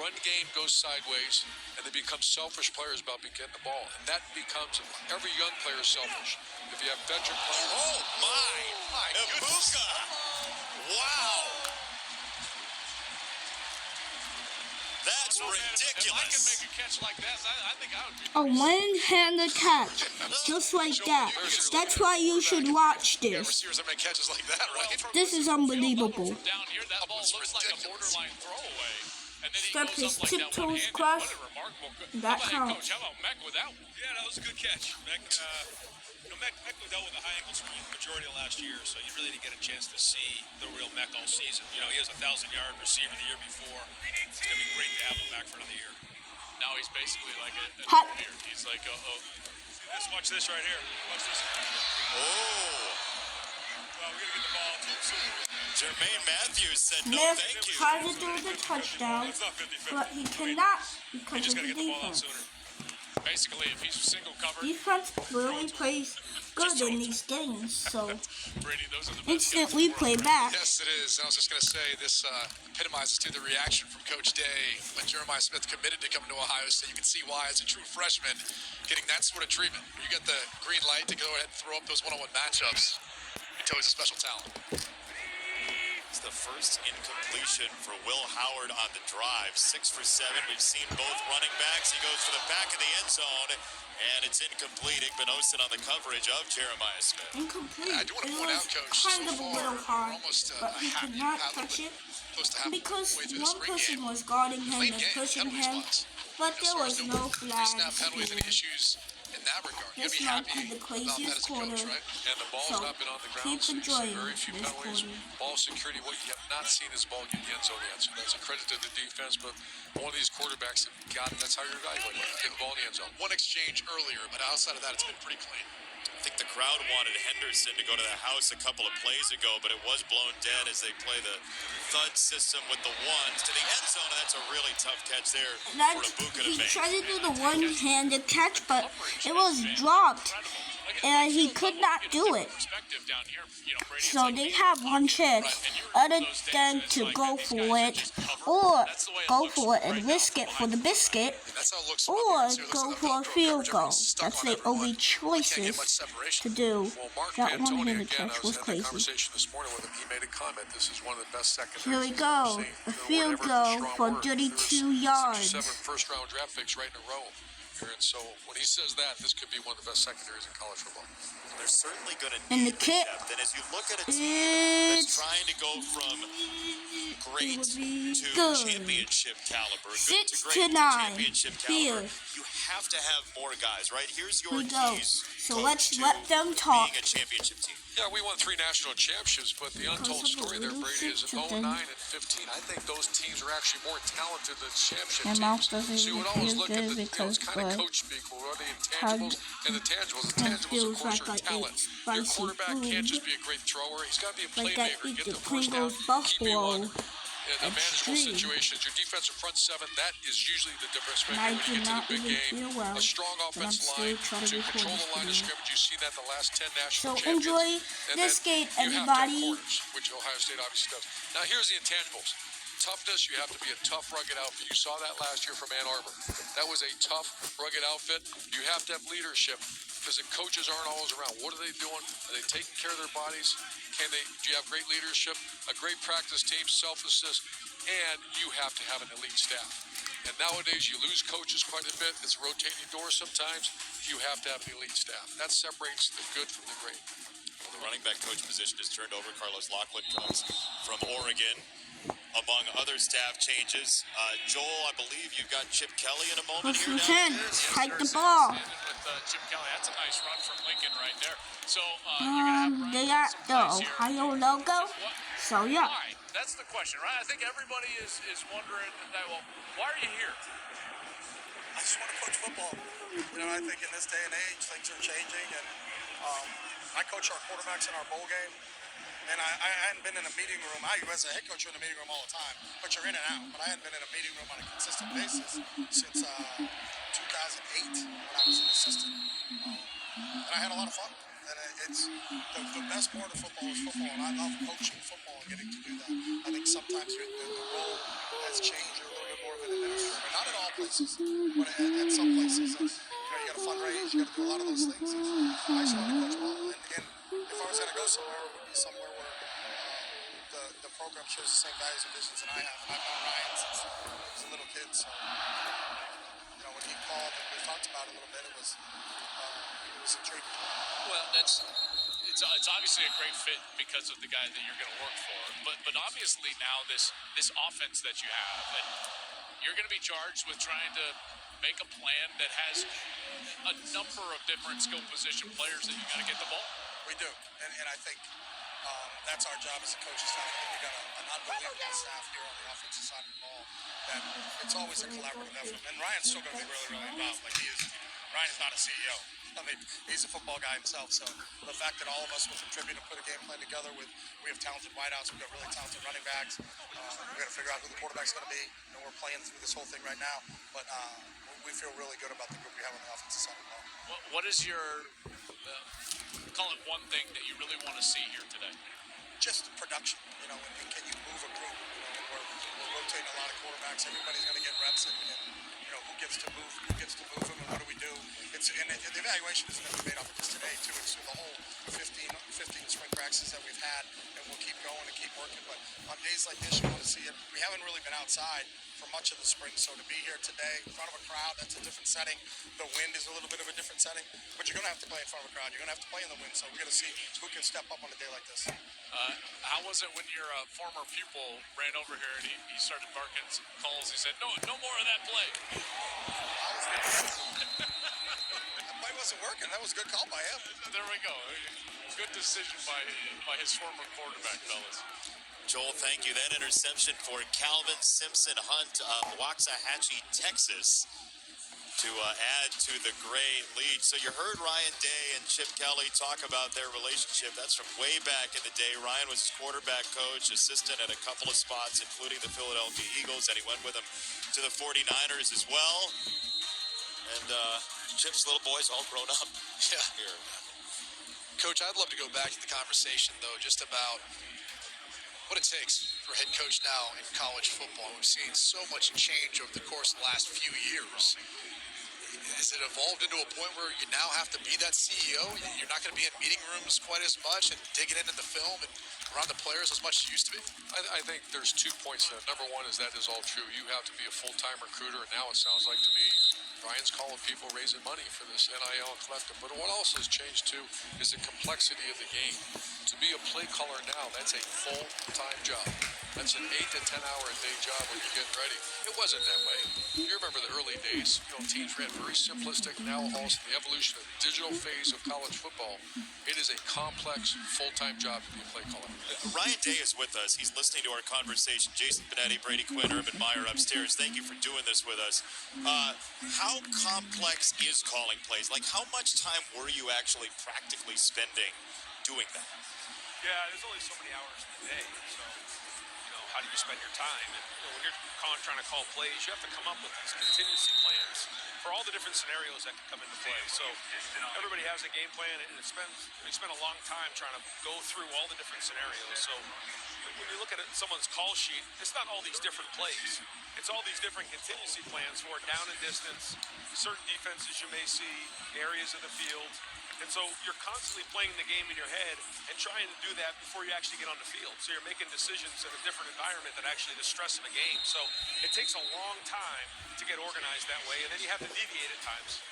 run game goes sideways, and they become selfish players about getting the ball. And that becomes, every young player is selfish. If you have veteran players... Oh, my goodness. Wow. That's ridiculous. If I can make a catch like that, I think I would be... A one-handed catch, just like that. That's why you should watch this. Receivers that make catches like that, right? This is unbelievable. From down here, that ball looks like a borderline throwaway. And then he Step goes his up like that tiptoes one-handed. cross. What a remarkable... That How about counts. Coach? How about Meck with that one? Yeah, that was a good catch. Meck dealt with a high ankle sprain the majority of last year, so you really didn't get a chance to see the real Meck all season. He was a 1,000-yard receiver the year before. It's going to be great to have him back for another year. Now he's basically like a Hot. weird. He's like, Watch this right here. Watch this. Oh. Well, we're going to get the ball to him soon. Jermaine Matthews said no Smith thank you. tries to do the touchdown, It's not 50-50. but he cannot because Just of got to the get the ball out defense. sooner. basically, if he's single covered, Defense really plays good in these games, so Brady, those are the best instant guys in the replay world. back. Yes, it is. I was just going to say this epitomizes to the reaction from Coach Day when Jeremiah Smith committed to coming to Ohio State. You can see why, as a true freshman, getting that sort of treatment. You get the green light to go ahead and throw up those one-on-one matchups. You can tell he's a special talent. It's the first incompletion for Will Howard on the drive. 6 for 7. We've seen both running backs. He goes for the back of the end zone, and it's incomplete. Igbenogson on the coverage of Jeremiah Smith. Incomplete. I do want to It point was out, Coach, kind so of a far, little we're hard, almost but he could not touch it because one person was guarding him and pushing him, but there was no flags. Snap penalties, any issues in that regard. You This gotta man be had happy the about that craziest as a quarter. coach, right? And the ball's So, not been on the ground, keep so you see enjoying very few this penalties. quarter. Ball security, what you have not seen is ball get the end zone yet. So that's a credit to the defense, but one of these quarterbacks have got, that's how you're evaluating it. Get the ball in the end zone. One exchange earlier, but outside of that, it's been pretty clean. I think the crowd wanted Henderson to go to the house a couple of plays ago, but it was blown dead as they play the thud system with the ones to the end zone, and that's a really tough catch there for That Ibuka to he make. tried to do the one-handed catch, but it was dropped and he could not do it. So they have one chance, other than to go for it, or go for it and risk it for the biscuit, or go for a field goal. That's the only choices to do. That one-handed catch was crazy. Here we go, a field goal for 32 yards. 7 first-round draft picks right in a row. And so when he says that, this could be one of the best secondaries in college football. They're certainly going to And need the kick, depth. And as you look at a team that's trying to go from great to good. championship caliber, good 6 to great to to 9. championship Here caliber, you have to have more guys, right? Here's your we go. keys. So Coach, let's to let them talk. being a championship team. Yeah, we won 3 national championships, but the untold story there, Brady, is in 09 and 15. I think those teams are actually more talented than championship My mouth doesn't teams. So you even would always feel look at good the because kind of coach speak, what are the intangibles and the tangibles. The tangibles, of course, are talent. Your quarterback can't just be a great thrower. He's got to be a playmaker, get the first down, keep you on in manageable situations. Your defensive front 7, that is usually the difference maker when you get to the big game. A strong offensive line to control the line of scrimmage. You've seen that the last 10 national champions. So enjoy this game, everybody. You have to have corners, which Ohio State obviously does. Now here's the intangibles. Toughness, you have to be a tough, rugged outfit. You saw that last year from Ann Arbor. That was a tough, rugged outfit. You have to have leadership because the coaches aren't always around. What are they doing? Are they taking care of their bodies? Do you have great leadership, a great practice team, self-assist, and you have to have an elite staff. And nowadays, you lose coaches quite a bit. It's a rotating door sometimes. You have to have an elite staff. That separates the good from the great. Well, the running back coach position is turned over. Carlos Lockwood comes from Oregon. Among other staff changes, Joel, I believe you've got Chip Kelly in a moment here. Hike the ball. With Chip Kelly, that's a nice run from Lincoln right there. So they got the Ohio logo. So yeah. Why? That's the question, right? I think everybody is wondering that. Well, why are you here? I just want to coach football. I think in this day and age, things are changing, and I coach our quarterbacks in our bowl game. And I hadn't been in a meeting room. I, as a head coach, you're in a meeting room all the time, but you're in and out. But I hadn't been in a meeting room on a consistent basis since 2008 when I was an assistant. And I had a lot of fun. And it's the best part of football is football, and I love coaching football and getting to do that. I think sometimes the role has changed. You're a little bit more of an administrator. Not at all places, but at some places. You got to fundraise. You got to do a lot of those things. I just want to coach ball. And if I was going to go somewhere, it would be somewhere where the program shares the same values and visions that I have. And I've known Ryan since he was a little kid. So, when he called and we talked about it a little bit, it was intriguing. Well, it's obviously a great fit because of the guy that you're going to work for. But obviously now this offense that you have, and you're going to be charged with trying to make a plan that has a number of different skill position players that you got to get the ball. We do, and I think that's our job as a coaching staff. I think we got an unbelievable staff here on the offensive side of the ball. That it's always a collaborative effort, and Ryan's still going to be really, really involved. Like Ryan's not a CEO. I mean, he's a football guy himself. So the fact that all of us will contribute and put a game plan together we have talented wideouts, we've got really talented running backs. We've got to figure out who the quarterback's going to be. We're playing through this whole thing right now, but we feel really good about the group we have on the offensive side of the ball. What is your call it one thing that you really want to see here today? Just production. And can you move a group? We're rotating a lot of quarterbacks. Everybody's going to get reps, and who gets to move them, and what do we do? And the evaluation isn't going to be made off of just today, too. It's through the whole 15 spring practices that we've had, and we'll keep going and keep working. But on days like this, you want to see it. We haven't really been outside for much of the spring, so to be here today in front of a crowd, that's a different setting. The wind is a little bit of a different setting, but you're going to have to play in front of a crowd. You're going to have to play in the wind, so we're going to see who can step up on a day like this. How was it when your former pupil ran over here and he started barking some calls? He said, no more of that play. That play wasn't working. That was a good call by him. There we go. Good decision by his former quarterback, fellas. Joel, thank you. That interception for Calvin Simpson Hunt of Waxahachie, Texas, to add to the Gray lead. So you heard Ryan Day and Chip Kelly talk about their relationship. That's from way back in the day. Ryan was his quarterback coach, assistant at a couple of spots, including the Philadelphia Eagles, and he went with them to the 49ers as well. And Chip's little boy's all grown up. Yeah. Here. Coach, I'd love to go back to the conversation, though, just about what it takes for a head coach now in college football. We've seen so much change over the course of the last few years. Is it evolved into a point where you now have to be that CEO? You're not going to be in meeting rooms quite as much and digging into the film and around the players as much as you used to be? I think there's 2 points to that. Number one is that is all true. You have to be a full-time recruiter, and now it sounds like to me Brian's calling people raising money for this NIL collective. But what else has changed, too, is the complexity of the game. To be a play caller now, that's a full-time job. That's an 8 to 10 hour a day job when you're getting ready. It wasn't that way. You remember the early days. Teams ran very simplistic. Now also the evolution of the digital phase of college football. It is a complex, full-time job to be a play caller. Ryan Day is with us. He's listening to our conversation. Jason Benetti, Brady Quinn, Urban Meyer upstairs. Thank you for doing this with us. How complex is calling plays? Like, how much time were you actually practically spending doing that? Yeah, there's only so many hours in the day, so how do you spend your time? And when you're trying to call plays, you have to come up with these contingency plans for all the different scenarios that can come into play. So everybody has a game plan, and we spend a long time trying to go through all the different scenarios. So when you look at someone's call sheet, it's not all these different plays. It's all these different contingency plans for down and distance, certain defenses you may see, areas of the field. And so you're constantly playing the game in your head and trying to do that before you actually get on the field. So you're making decisions in a different environment than actually the stress of a game. So it takes a long time to get organized that way, and then you have to deviate at times.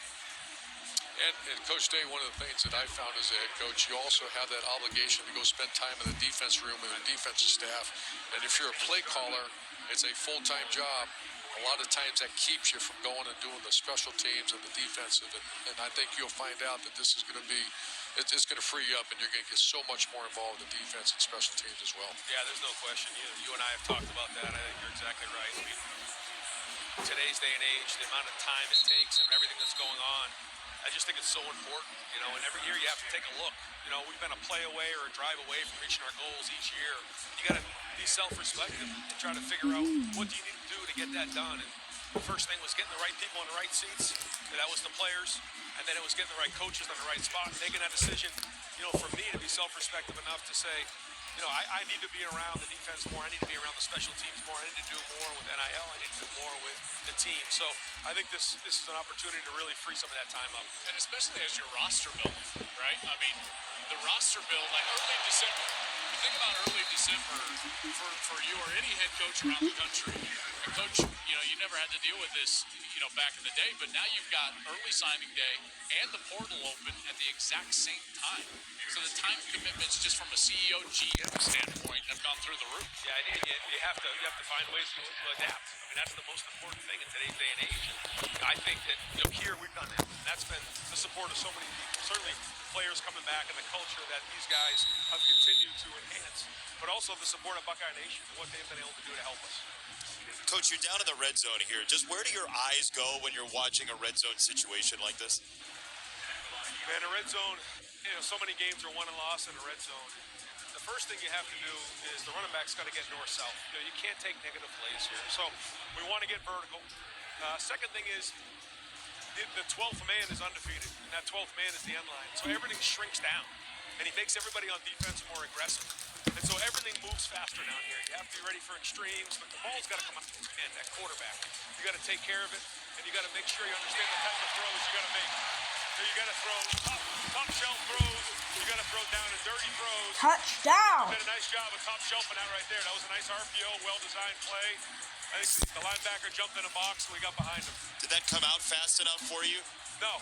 And Coach Day, one of the things that I found as a head coach, you also have that obligation to go spend time in the defense room with the defensive staff. And if you're a play caller, it's a full-time job. A lot of times that keeps you from going and doing the special teams and the defensive. And I think you'll find out that this is going to be, it's going to free you up, and you're going to get so much more involved in defense and special teams as well. Yeah, there's no question. You and I have talked about that. I think you're exactly right. I mean, today's day and age, the amount of time it takes and everything that's going on, I just think it's so important, and every year you have to take a look. We've been a play away or a drive away from reaching our goals each year. You got to be self-reflective and try to figure out what do you need to do to get that done. And the first thing was getting the right people in the right seats, and that was the players, and then it was getting the right coaches on the right spot, making that decision, for me to be self-respective enough to say, I need to be around the defense more. I need to be around the special teams more. I need to do more with NIL. I need to do more with the team. So I think this is an opportunity to really free some of that time up. And especially as your roster building, right? I mean, the roster build, like early December. You think about early December for you or any head coach around the country. And coach, you never had to deal with this, back in the day, but now you've got early signing day and the portal open at the exact same time. So the time commitments, just from a CEO, GM standpoint, have gone through the roof. Yeah, you have to find ways to adapt. I mean, that's the most important thing in today's day and age. And I think that here we've done that. And that's been the support of so many people. Certainly players coming back and the culture that these guys have continued to enhance, but also the support of Buckeye Nation and what they've been able to do to help us. Coach, you're down in the red zone here. Just where do your eyes go when you're watching a red zone situation like this? Man, a red zone, so many games are won and lost in a red zone. The first thing you have to do is the running back's got to get north-south. You can't take negative plays here. So we want to get vertical. Second thing is the 12th man is undefeated, and that 12th man is the end line. So everything shrinks down, and he makes everybody on defense more aggressive. And so everything moves faster down here. You have to be ready for extremes, but the ball's got to come out and that quarterback. You got to take care of it, and you got to make sure you understand the type of throws you got to make. So you got to throw top shelf throws. You got to throw down and dirty throws. Touchdown! You did a nice job of top shelfing that right there. That was a nice RPO, well-designed play. I think the linebacker jumped in a box, and we got behind him. Did that come out fast enough for you? No.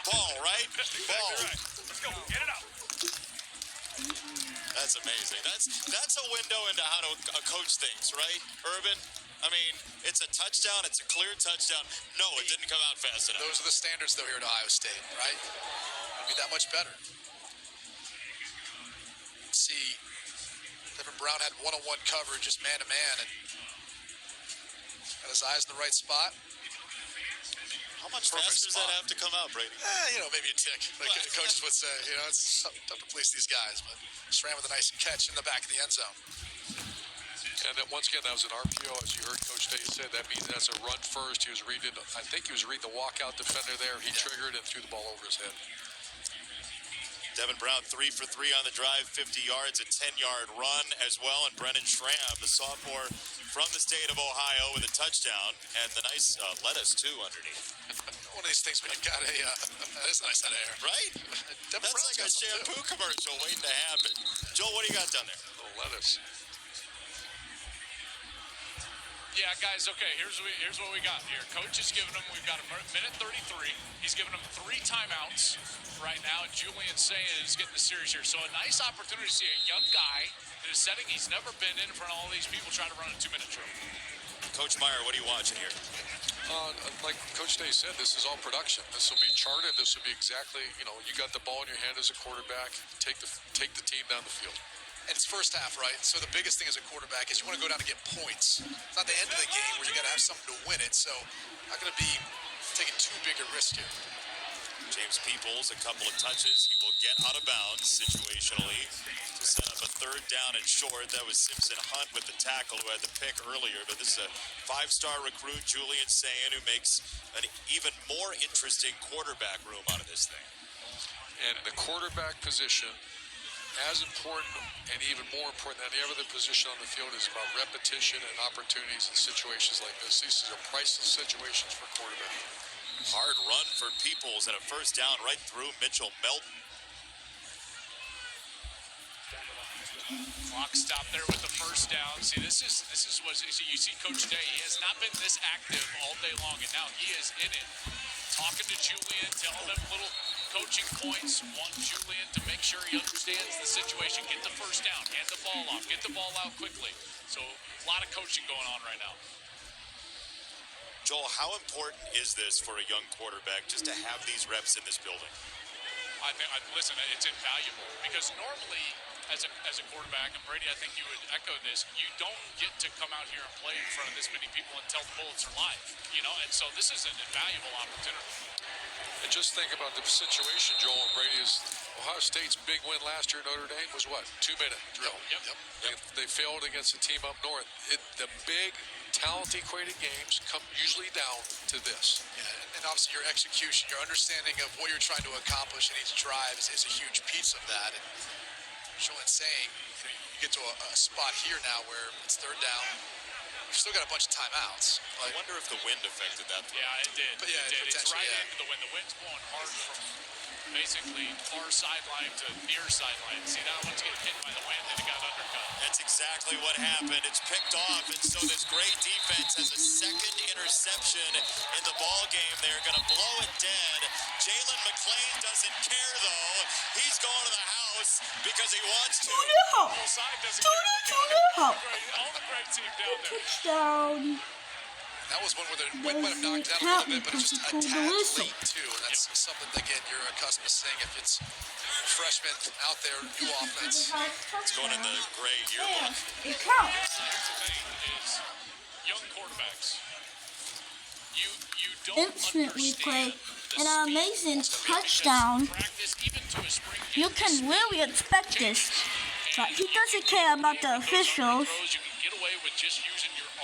Ball, right? Exactly Ball. right. Let's go. Get it out. That's amazing. That's a window into how a coach thinks, right, Urban? I mean, it's a touchdown. It's a clear touchdown. No, it didn't come out fast enough. Those are the standards, though, here at Ohio State, right? It'll be that much better. See, Devin Brown had one-on-one coverage, just man-to-man, and got his eyes in the right spot. How much faster does that have to come out, Brady? Maybe a tick, like coaches would say. It's tough to police these guys, but just ran with a nice catch in the back of the end zone. And then once again, that was an RPO, as you heard Coach Day said. That means that's a run first. He was reading, I think he was reading the walkout defender there. He triggered and threw the ball over his head. Devin Brown 3 for 3 on the drive, 50 yards, a 10-yard run as well. And Brennan Schramm, the sophomore from the state of Ohio, with a touchdown and the nice lettuce too underneath. One of these things when you've got a, that is a nice out of air. Right? That's like a shampoo commercial waiting to happen. Joel, what do you got down there? A little lettuce. Yeah, guys, okay, here's what we got here. Coach is giving them, we've got a minute 33. He's giving them 3 timeouts right now. Julian Sayin is getting the series here. So a nice opportunity to see a young guy in a setting he's never been in front of all these people trying to run a 2-minute drill. Coach Meyer, what are you watching here? Like Coach Day said, this is all production. This will be charted. This will be exactly, you got the ball in your hand as a quarterback. Take the team down the field. And it's first half, right? So the biggest thing as a quarterback is you want to go down and get points. It's not the end of the game where you got to have something to win it. So not going to be taking too big a risk here. James Peoples, a couple of touches. He will get out of bounds situationally to set up a 3rd down and short. That was Simpson Hunt with the tackle who had the pick earlier. But this is a 5-star recruit, Julian Sayin, who makes an even more interesting quarterback room out of this thing. And the quarterback position, as important and even more important than any other position on the field, is about repetition and opportunities in situations like this. These are priceless situations for quarterback. Hard run for Peoples and a 1st down right through Mitchell Melton. Clock stopped there with the 1st down. See, this is what you see Coach Day. He has not been this active all day long, and now he is in it, talking to Julian, telling them little coaching points. Want Julian to make sure he understands the situation. Get the 1st down, hand the ball off, get the ball out quickly. So a lot of coaching going on right now. Joel, how important is this for a young quarterback just to have these reps in this building? Listen, it's invaluable because normally as a quarterback, and Brady, I think you would echo this, you don't get to come out here and play in front of this many people and tell the bullets are live, and so this is an invaluable opportunity. And just think about the situation, Joel and Brady, is Ohio State's big win last year at Notre Dame was what? 2-minute drill. Yep. They failed against a team up north. The big, talent-equated games come usually down to this. Yeah, and obviously your execution, your understanding of what you're trying to accomplish in each drive is a huge piece of that. And Julian Sayin, you get to a spot here now where it's 3rd down. You've still got a bunch of timeouts. I wonder if the wind affected that. Yeah, it did. But yeah, it did. It's right yeah. into the wind. The wind's blowing hard from basically far sideline to near sideline. See, that one's getting hit by the wind and it got undercut. That's exactly what happened. It's picked off, and so this great defense has a 2nd interception in the ball game. They're going to blow it dead. Jalen McClain doesn't care, though. He's going to the house because he wants to. Full side doesn't care. All the great team down there. Touchdown. That was one where the wind might have knocked down a little bit, but it's just a tad late, too. And that's something, again, you're accustomed to seeing if it's freshmen out there, new offense. It's going in the gray yearbook. It counts. Here's the thing is, young quarterbacks, you don't Instantly play understand an amazing touchdown. You can really expect this, but he doesn't care about the officials.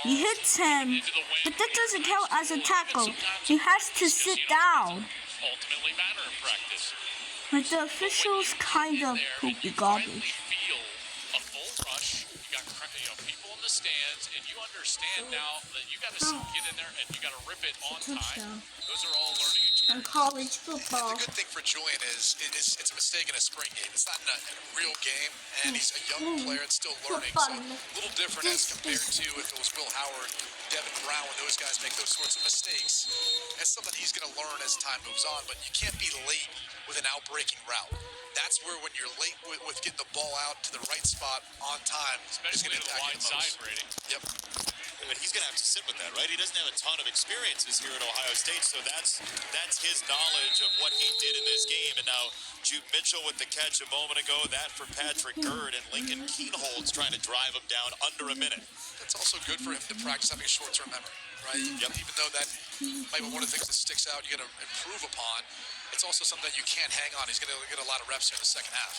He hits him, but that doesn't count as a tackle. He has to sit down. Ultimately matter in practice. But the officials kind of poopy garbage. Feel a full rush. You got people in the stands, and you understand now that you got to get in there and you got to rip it on time. Those are all learning experiences. And college football. The good thing for Julian is it's a mistake in a spring game. It's not in a real game, and he's a young player and still learning. So a little different as compared to if it was Will Howard, Devin Brown, when those guys make those sorts of mistakes. That's something he's going to learn as time moves on, but you can't be late with an out-breaking route. That's where when you're late with getting the ball out to the right spot on time, especially to the wide side, Brady. Yep. But he's going to have to sit with that, right? He doesn't have a ton of experiences here at Ohio State, so that's his knowledge of what he did in this game. And now Jude Mitchell with the catch a moment ago, that for Patrick Gerd, and Lincoln Keenhold's trying to drive him down under a minute. That's also good for him to practice having a short-term memory, right? Yep. Even though that might be one of the things that sticks out, you got to improve upon. It's also something that you can't hang on. He's going to get a lot of reps here in the second half.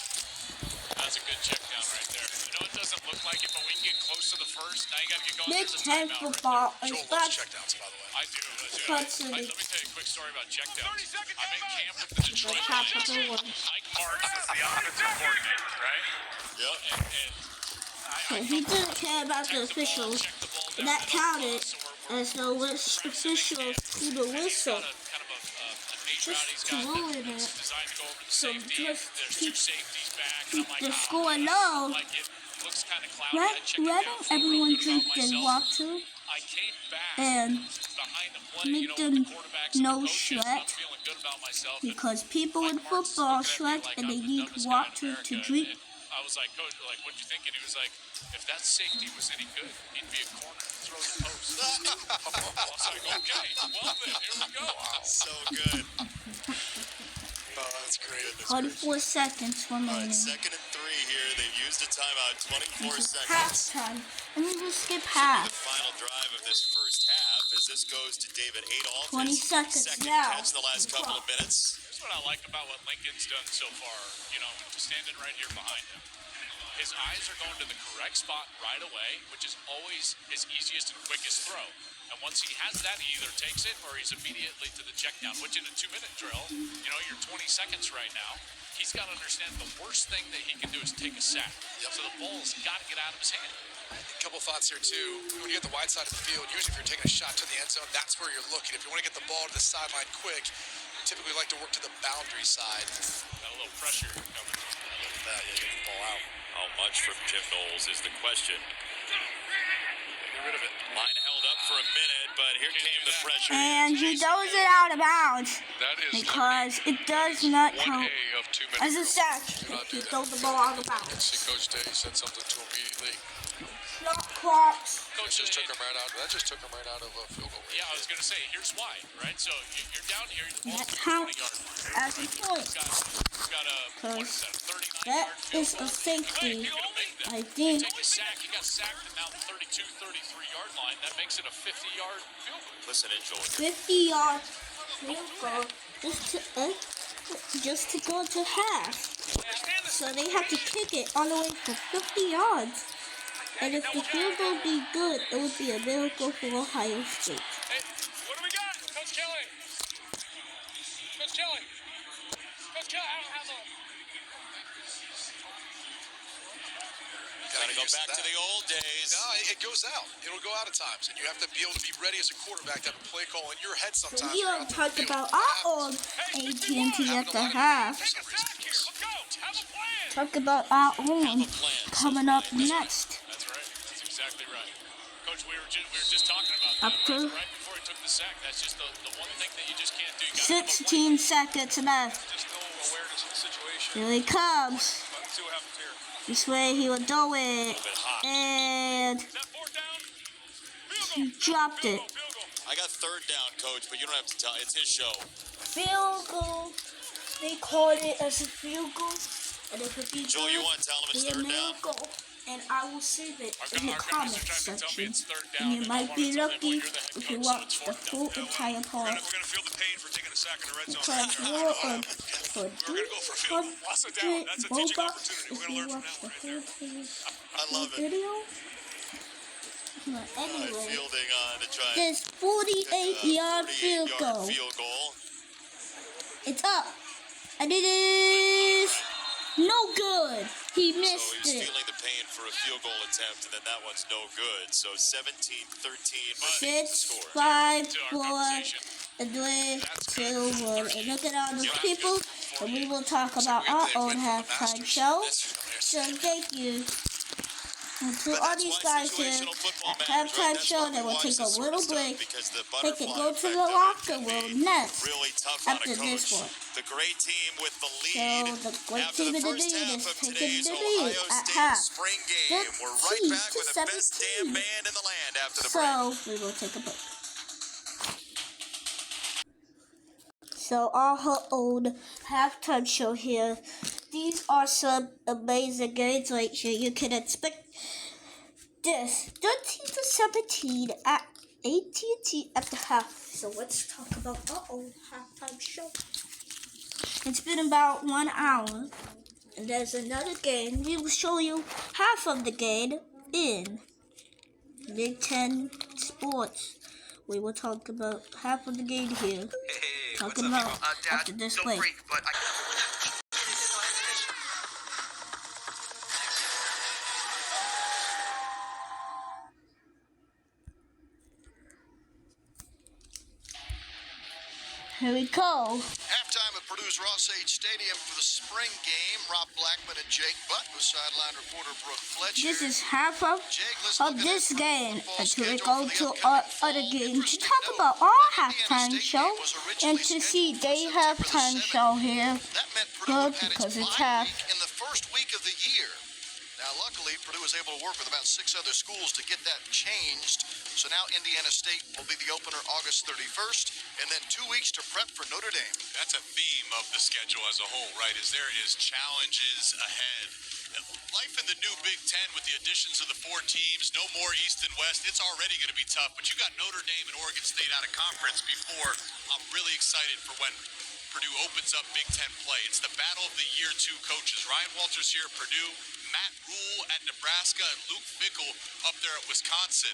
That's a good check down right there. I know it doesn't look like it, but we can get close to the first. Now you got to get going. Big There's a Ten timeout football right is Joel back. loves checkdowns, by the way. I do. Let me tell you a quick story about checkdowns. I'm in camp with the Detroit Lions. Mike Marks is the offensive coordinator, right? Yep. So he didn't care about the officials. And that counted as the officials threw the whistle. Just to ruin it. So just keep the score low. Letting everyone drink their water and make them no sweat, because people in football sweat and they need water to drink. I was like, Coach, what'd you think? And he was like, if that safety was any good, he'd be a corner and throw the post. I was like, okay, well then, here we go. So good. Oh, that's great. 44 seconds All remaining. right, 2nd and 3 here. They've used a timeout, 24 seconds. Halftime. And we will skip The half. final drive of this first half as this goes to David Adolph. 20 His seconds second now. catch in the last couple of minutes. Here's what I like about what Lincoln's done so far, standing right here behind him. His eyes are going to the correct spot right away, which is always his easiest and quickest throw. And once he has that, he either takes it or he's immediately to the check down, which in a 2-minute drill, you're 20 seconds right now. He's got to understand the worst thing that he can do is take a sack. So the ball's got to get out of his hand. A couple thoughts here, too. When you get the wide side of the field, usually if you're taking a shot to the end zone, that's where you're looking. If you want to get the ball to the sideline quick, you typically like to work to the boundary side. Got a little pressure coming. Get the ball out. How much from Jim Knowles is the question. Get rid of it. Line held up for a minute, but here came the pressure. And he throws it out of bounds That is because it does not count 1A of 2 minutes. as a sack. Do not do He that. throws the ball out of bounds. See, Coach Day said something to him immediately. Shot clocks. That just took him right out. That just took him right out of a field goal range. Yeah, I was going to say, here's why, right? So you're down here, the ball's That at the 20-yard counts line. as a point. You've got a, what is that, a 39-yard That field is goal? a safety, You're gonna make that. I You think. take a sack, you got sacked at now the 32, 33-yard line. That makes it a 50-yard field goal. Listen, enjoy. 50-yard field goal just to go to half. So they have to kick it all the way to 50 yards. And if the field goal be good, it would be a miracle for Ohio State. Hey, what do we got? Coach Kelly. Coach Kelly. Coach Kelly, I don't have a... Gotta go back to the old days. No, it goes out. It'll go out at times, and you have to be able to be ready as a quarterback to have a play call in your head So sometimes. we don't talk about our old AT&T at the half. Take a sack here. Let's go. Have a plan. Talk about our own coming up next. That's right. That's exactly right. Coach, we were just talking about that. After Right before he took the sack, that's just the one thing that you just can't do. You gotta have a 16 plan. seconds left. Just no awareness of the situation. Here he comes. Let's see what happens here. This way he will throw it. And Is that fourth down? he dropped it. Field goal. I got third down, Coach, but you don't have to tell. It's his show. Field goal. They called it as a field goal. And if it be Joel, good, you want to tell him it's be a third down? miracle. And I will save it in the Our guys comment are trying to tell me section. it's third And down. you and I might wanna be tell them, lucky well, you're the head if you coach, so watch it's the fourth down. full entire We're part. gonna feel the pain for taking a sack in the red zone. Because you're a We're gonna go for a field goal. Lost it down. That's a teaching robot opportunity. if We're gonna you learn from watch that the one right whole there. thing. I love it. Video? But anyway, Fielding on to try this 48-yard field 48-yard goal. field goal. It's up. And it is no good. He So missed he's it. feeling the pain for a field goal attempt, and then that one's no good. So 17-13 remains the 6, score. 5, To our 4, conversation. and 3, 2, 1. And look at all the people. And we will talk about our own halftime show. So thank you. And to all these guys here at halftime show, they will take a little break. They can go to the locker room next Really tough on a after this coach. one. The great team with the So lead. the great After team the in the first lead half is of taking today's the Ohio lead at State half. spring game, we're right 15 back to with the best 17. damn band in the land after the break. So we will take a break. So our own halftime show here. These are some amazing games right here. You can expect this 13 to 17 at AT&T at the half. So let's talk about our own halftime show. It's been about 1 hour. And there's another game. We will show you half of the game in Big Ten Sports. We will talk about half of the game here. Hey, Talking about Dad, after this don't break. freak, but Here we go. Halftime at Purdue's Ross-Age Stadium for the spring game. Rob Blackman and Jake Butt with sideline reporter Brooke Fletcher. This is half of this game until we go to our other game to talk about our halftime show and to see their halftime show here. Good, because it's half. In the first week of the year. Now, luckily, Purdue was able to work with about 6 other schools to get that changed. So now Indiana State will be the opener August 31st, and then 2 weeks to prep for Notre Dame. That's a theme of the schedule as a whole, right? Is there is challenges ahead. Life in the new Big Ten with the additions of the 4 teams, no more East and West, it's already going to be tough. But you got Notre Dame and Oregon State out of conference before. I'm really excited for when Purdue opens up Big Ten play. It's the battle of the year 2 coaches. Ryan Walters here at Purdue, Matt Rule at Nebraska, and Luke Fickell up there at Wisconsin.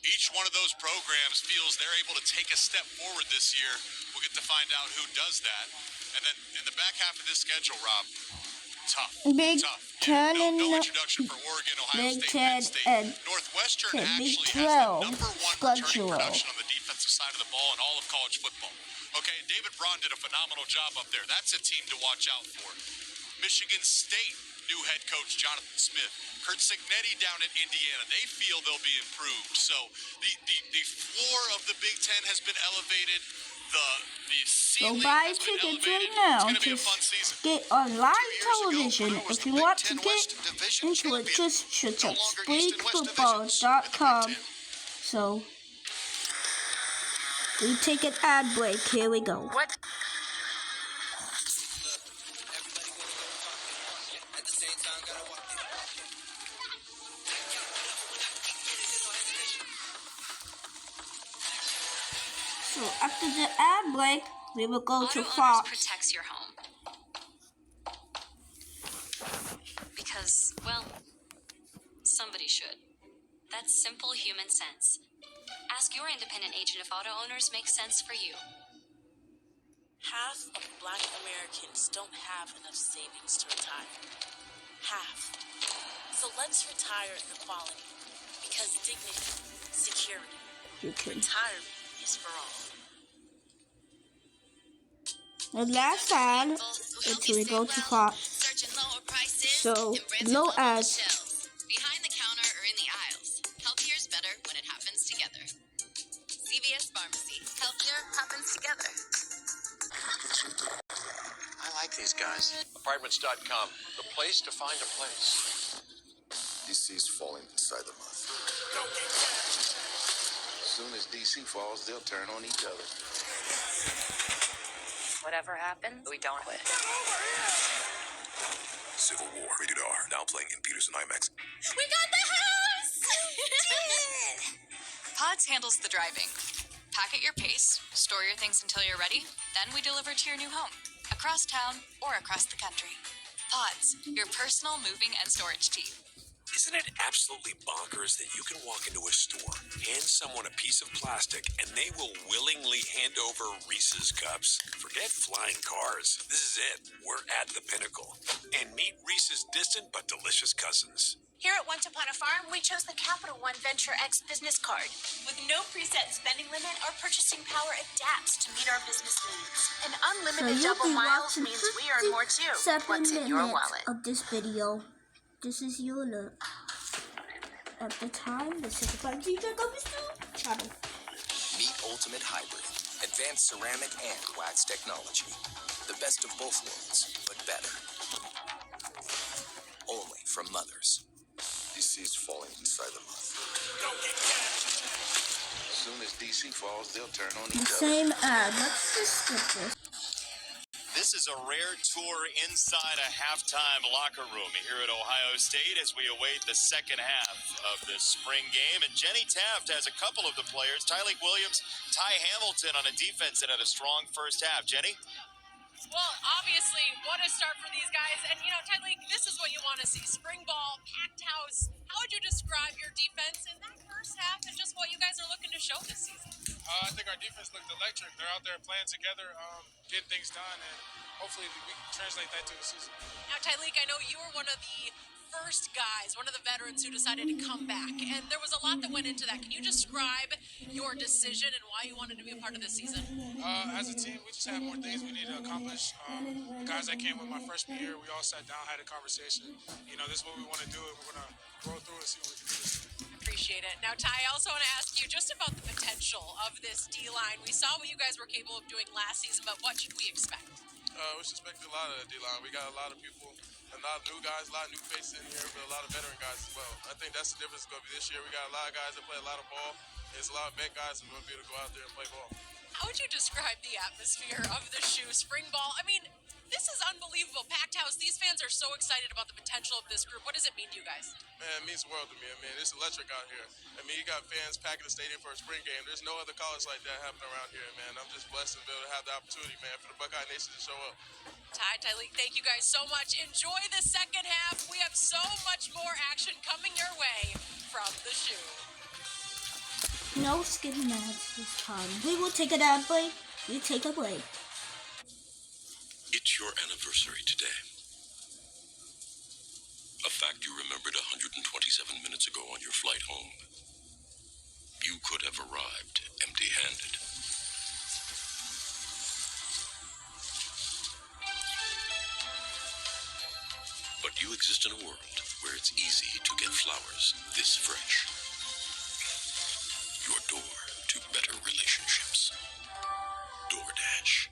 Each one of those programs feels they're able to take a step forward this year. We'll get to find out who does that. And then in the back half of this schedule, Rob, tough. Big Ten no introduction for Oregon, Ohio Big State, Ten Penn State. and Northwestern Big actually 12 has the number 1 returning schedule. production on the defensive side of the ball in all of college football. Okay, David Braun did a phenomenal job up there. That's a team to watch out for. Michigan State, new head coach Jonathan Smith. Kurt Cignetti down at Indiana. They feel they'll be improved. So the floor of the Big Ten has been elevated. The ceiling Go buy has been tickets elevated. right now. It's going to be a Just fun season. get on live television. Purdue was If the you Big want Ten to get West Division into it, champion. just check No longer East and West divisions in the spreakfootball.com. Big Ten. So we take an ad break. Here we go. what? So after the ad break, we will go to Auto Owners Fox. protects your home. Because, well, somebody should. That's simple human sense. Ask your independent agent if Auto Owners makes sense for you. Half of Black Americans don't have enough savings to retire. Half. So let's retire inequality. Because dignity, security, You can. retirement is for all. The last ad until we go to Fox. So no ads. Behind the counter or in the aisles. Healthier is better when it happens together. CVS Pharmacy. Healthier happens together. I like these guys. Apartments.com, the place to find a place. DC's falling inside the month. As soon as DC falls, they'll turn on each other. Whatever happens, we don't quit. Civil War, rated R, now playing in Peterson IMAX. We got the house! Pods handles the driving. Pack at your pace, store your things until you're ready, then we deliver to your new home. Across town or across the country. Pods, your personal moving and storage team. Isn't it absolutely bonkers that you can walk into a store, hand someone a piece of plastic, and they will willingly hand over Reese's cups? Forget flying cars. This is it. We're at the pinnacle. And meet Reese's distant but delicious cousins. Here at Once Upon a Farm, we chose the Capital One Venture X business card. With no preset spending limit, our purchasing power adapts to meet our business needs. And So unlimited you'll double be miles watching means we earn more too. 57 What's in your minutes wallet? of this video. This is your look. At the time, the 65 DJ goes to channel. Meet Ultimate Hybrid, advanced ceramic and wax technology. The best of both worlds, but better. Only from Mothers. DC's falling inside the month. As soon as DC falls, they'll turn on The each other. same ad. Let's just skip this. This is a rare tour inside a halftime locker room here at Ohio State as we await the second half of this spring game. And Jenny Taft has a couple of the players, Tyleek Williams, Ty Hamilton on a defense that had a strong first half. Jenny? Well, obviously, what a start for these guys. And, you know, Tyleek, this is what you want to see. Spring ball, packed house. How would you describe your defense in that first half and just what you guys are looking to show this season? I think our defense looked electric. They're out there playing together, getting things done, and hopefully we can translate that to the season. Now, Tyleek, I know you were one of the first guys, one of the veterans who decided to come back, and there was a lot that went into that. Can you describe your decision and why you wanted to be a part of this season? As a team, we just have more things we need to accomplish. Guys that came with my freshman year, we all sat down, had a conversation. You know, this is what we want to do, and we're going to grow through and see what we can do this year. Appreciate it. Now, Ty, I also want to ask you just about the potential of this D-line. We saw what you guys were capable of doing last season, but what should we expect? We should expect a lot of the D-line. We got a lot of people, a lot of new guys, a lot of new faces in here, but a lot of veteran guys as well. I think that's the difference going to be this year. We got a lot of guys that play a lot of ball. There's a lot of vet guys that will be able to go out there and play ball. How would you describe the atmosphere of the shoe spring ball? I mean, this is unbelievable. Packed house. These fans are so excited about the potential of this group. What does it mean to you guys? Man, it means the world to me. I mean, it's electric out here. I mean, you got fans packing the stadium for a spring game. There's no other college like that happening around here, man. I'm just blessed to be able to have the opportunity, man, for the Buckeye Nation to show up. Tyleek, thank you guys so much. Enjoy the second half. We have so much more action coming your way from the shoe. No skipping ads this time. We will take an ad break. We take a break. It's your anniversary today. A fact you remembered 127 minutes ago on your flight home. You could have arrived empty-handed. But you exist in a world where it's easy to get flowers this fresh. Your door to better relationships. DoorDash.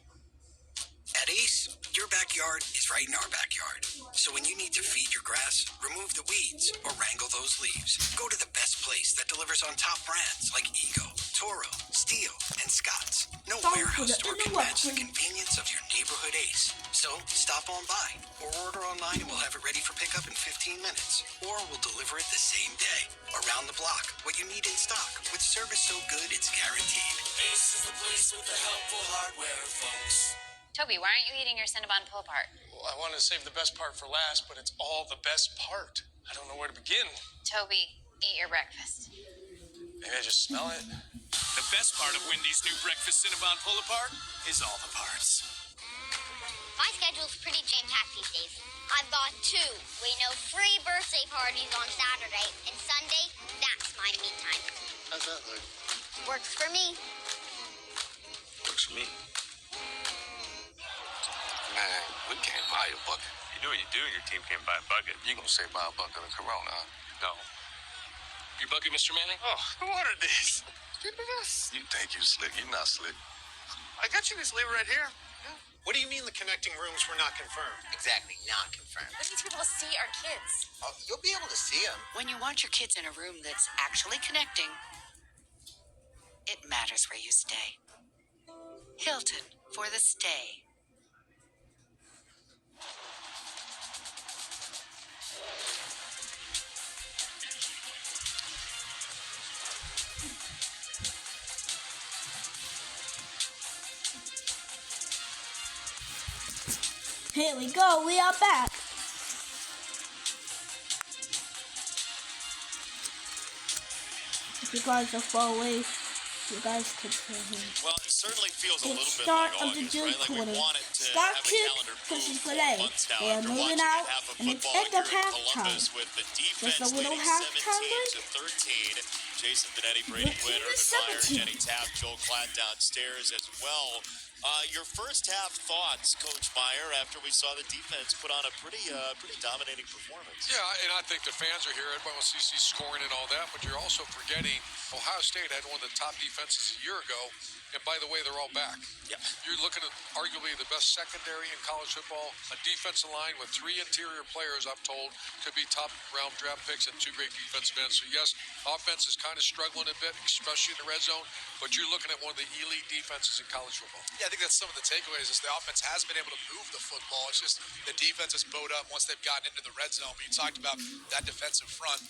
At Ace, your backyard is right in our backyard. So when you need to feed your grass, remove the weeds, or wrangle those leaves, go to the best place that delivers on top brands like Ego, Toro, Steel, and Scott's. No warehouse store can match the convenience of your neighborhood Ace. So stop on by, or order online and we'll have it ready for pickup in 15 minutes. Or we'll deliver it the same day. Around the block, what you need in stock, with service so good it's guaranteed. Ace is the place with the helpful hardware, folks. Toby, why aren't you eating your Cinnabon pull apart? Well, I wanted to save the best part for last, but it's all the best part. I don't know where to begin. Toby, eat your breakfast. Maybe I just smell it. The best part of Wendy's new breakfast Cinnabon pull apart is all the parts. My schedule's pretty jam-packed these days. I've got 2 free birthday parties on Saturday, and Sunday, that's my me time. How's that look? Works for me. Works for me. Man, we can't buy a bucket. You do what you do, your team can't buy a bucket. You gonna say buy a bucket of Corona, huh? No. Your bucket, Mr. Manning? Oh, who ordered this? You think you slick. You're not slick. I got you this lever right here. What do you mean the connecting rooms were not confirmed? Exactly, not confirmed. We need to be able to see our kids. Oh, you'll be able to see them. When you want your kids in a room that's actually connecting, it matters where you stay. Hilton for the stay. Here we go, we are back. If you guys are far away, you guys could hear him. Well, it certainly feels a little bit start like of the August, June right? Like we quarter. want it to Start have a kick, calendar pushing for play. months now They are after moving watching out, it have a and it's football at the here in halftime. Columbus with the defense Just a little leading halftime 17 to 13. Jason Benetti, Brady Quinn, Urban Meyer, Jenny Tapp, Joel Klatt downstairs as well. Your first half thoughts, Coach Meyer, after we saw the defense put on a pretty dominating performance. Yeah, and I think the fans are here. Everyone wants to see scoring and all that, but you're also forgetting Ohio State had one of the top defenses a year ago, and by the way, they're all back. Yeah. You're looking at arguably the best secondary in college football, a defensive line with 3 interior players, I'm told, could be top round draft picks and 2 great defensive ends. So yes, offense is kind of struggling a bit, especially in the red zone, but you're looking at one of the elite defenses in college football. Yeah, I think that's some of the takeaways is the offense has been able to move the football. It's just the defense has bowed up once they've gotten into the red zone. But you talked about that defensive front.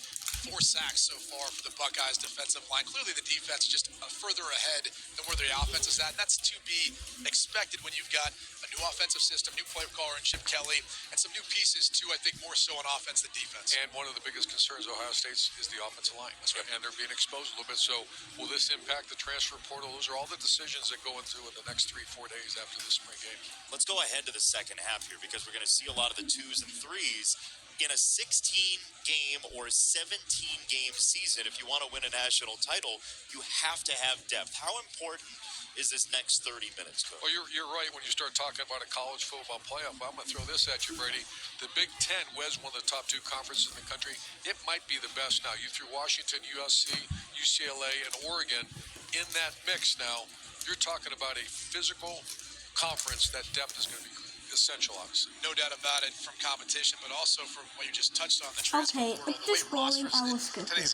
4 sacks so far for the Buckeyes defensive line. Clearly the defense just further ahead than where the offense is at. And that's to be expected when you've got a new offensive system, new play caller in Chip Kelly, and some new pieces too, I think more so on offense than defense. And one of the biggest concerns of Ohio State's is the offensive line. That's right. And they're being exposed a little bit. So will this impact the transfer portal? Those are all the decisions that go into in the next 3-4 days after the spring game. Let's go ahead to the second half here because we're going to see a lot of the 2s and 3s. In a 16-game or 17-game season, if you want to win a national title, you have to have depth. How important is this next 30 minutes, Coach? Well, you're right when you start talking about a college football playoff. I'm going to throw this at you, Brady. The Big Ten was one of the top 2 conferences in the country. It might be the best now. You threw Washington, USC, UCLA, and Oregon in that mix now. You're talking about a physical conference. That depth is going to be essential, obviously. No doubt about it from competition, but also from what you just touched on, the transfer portal, if this boring, I will skip it.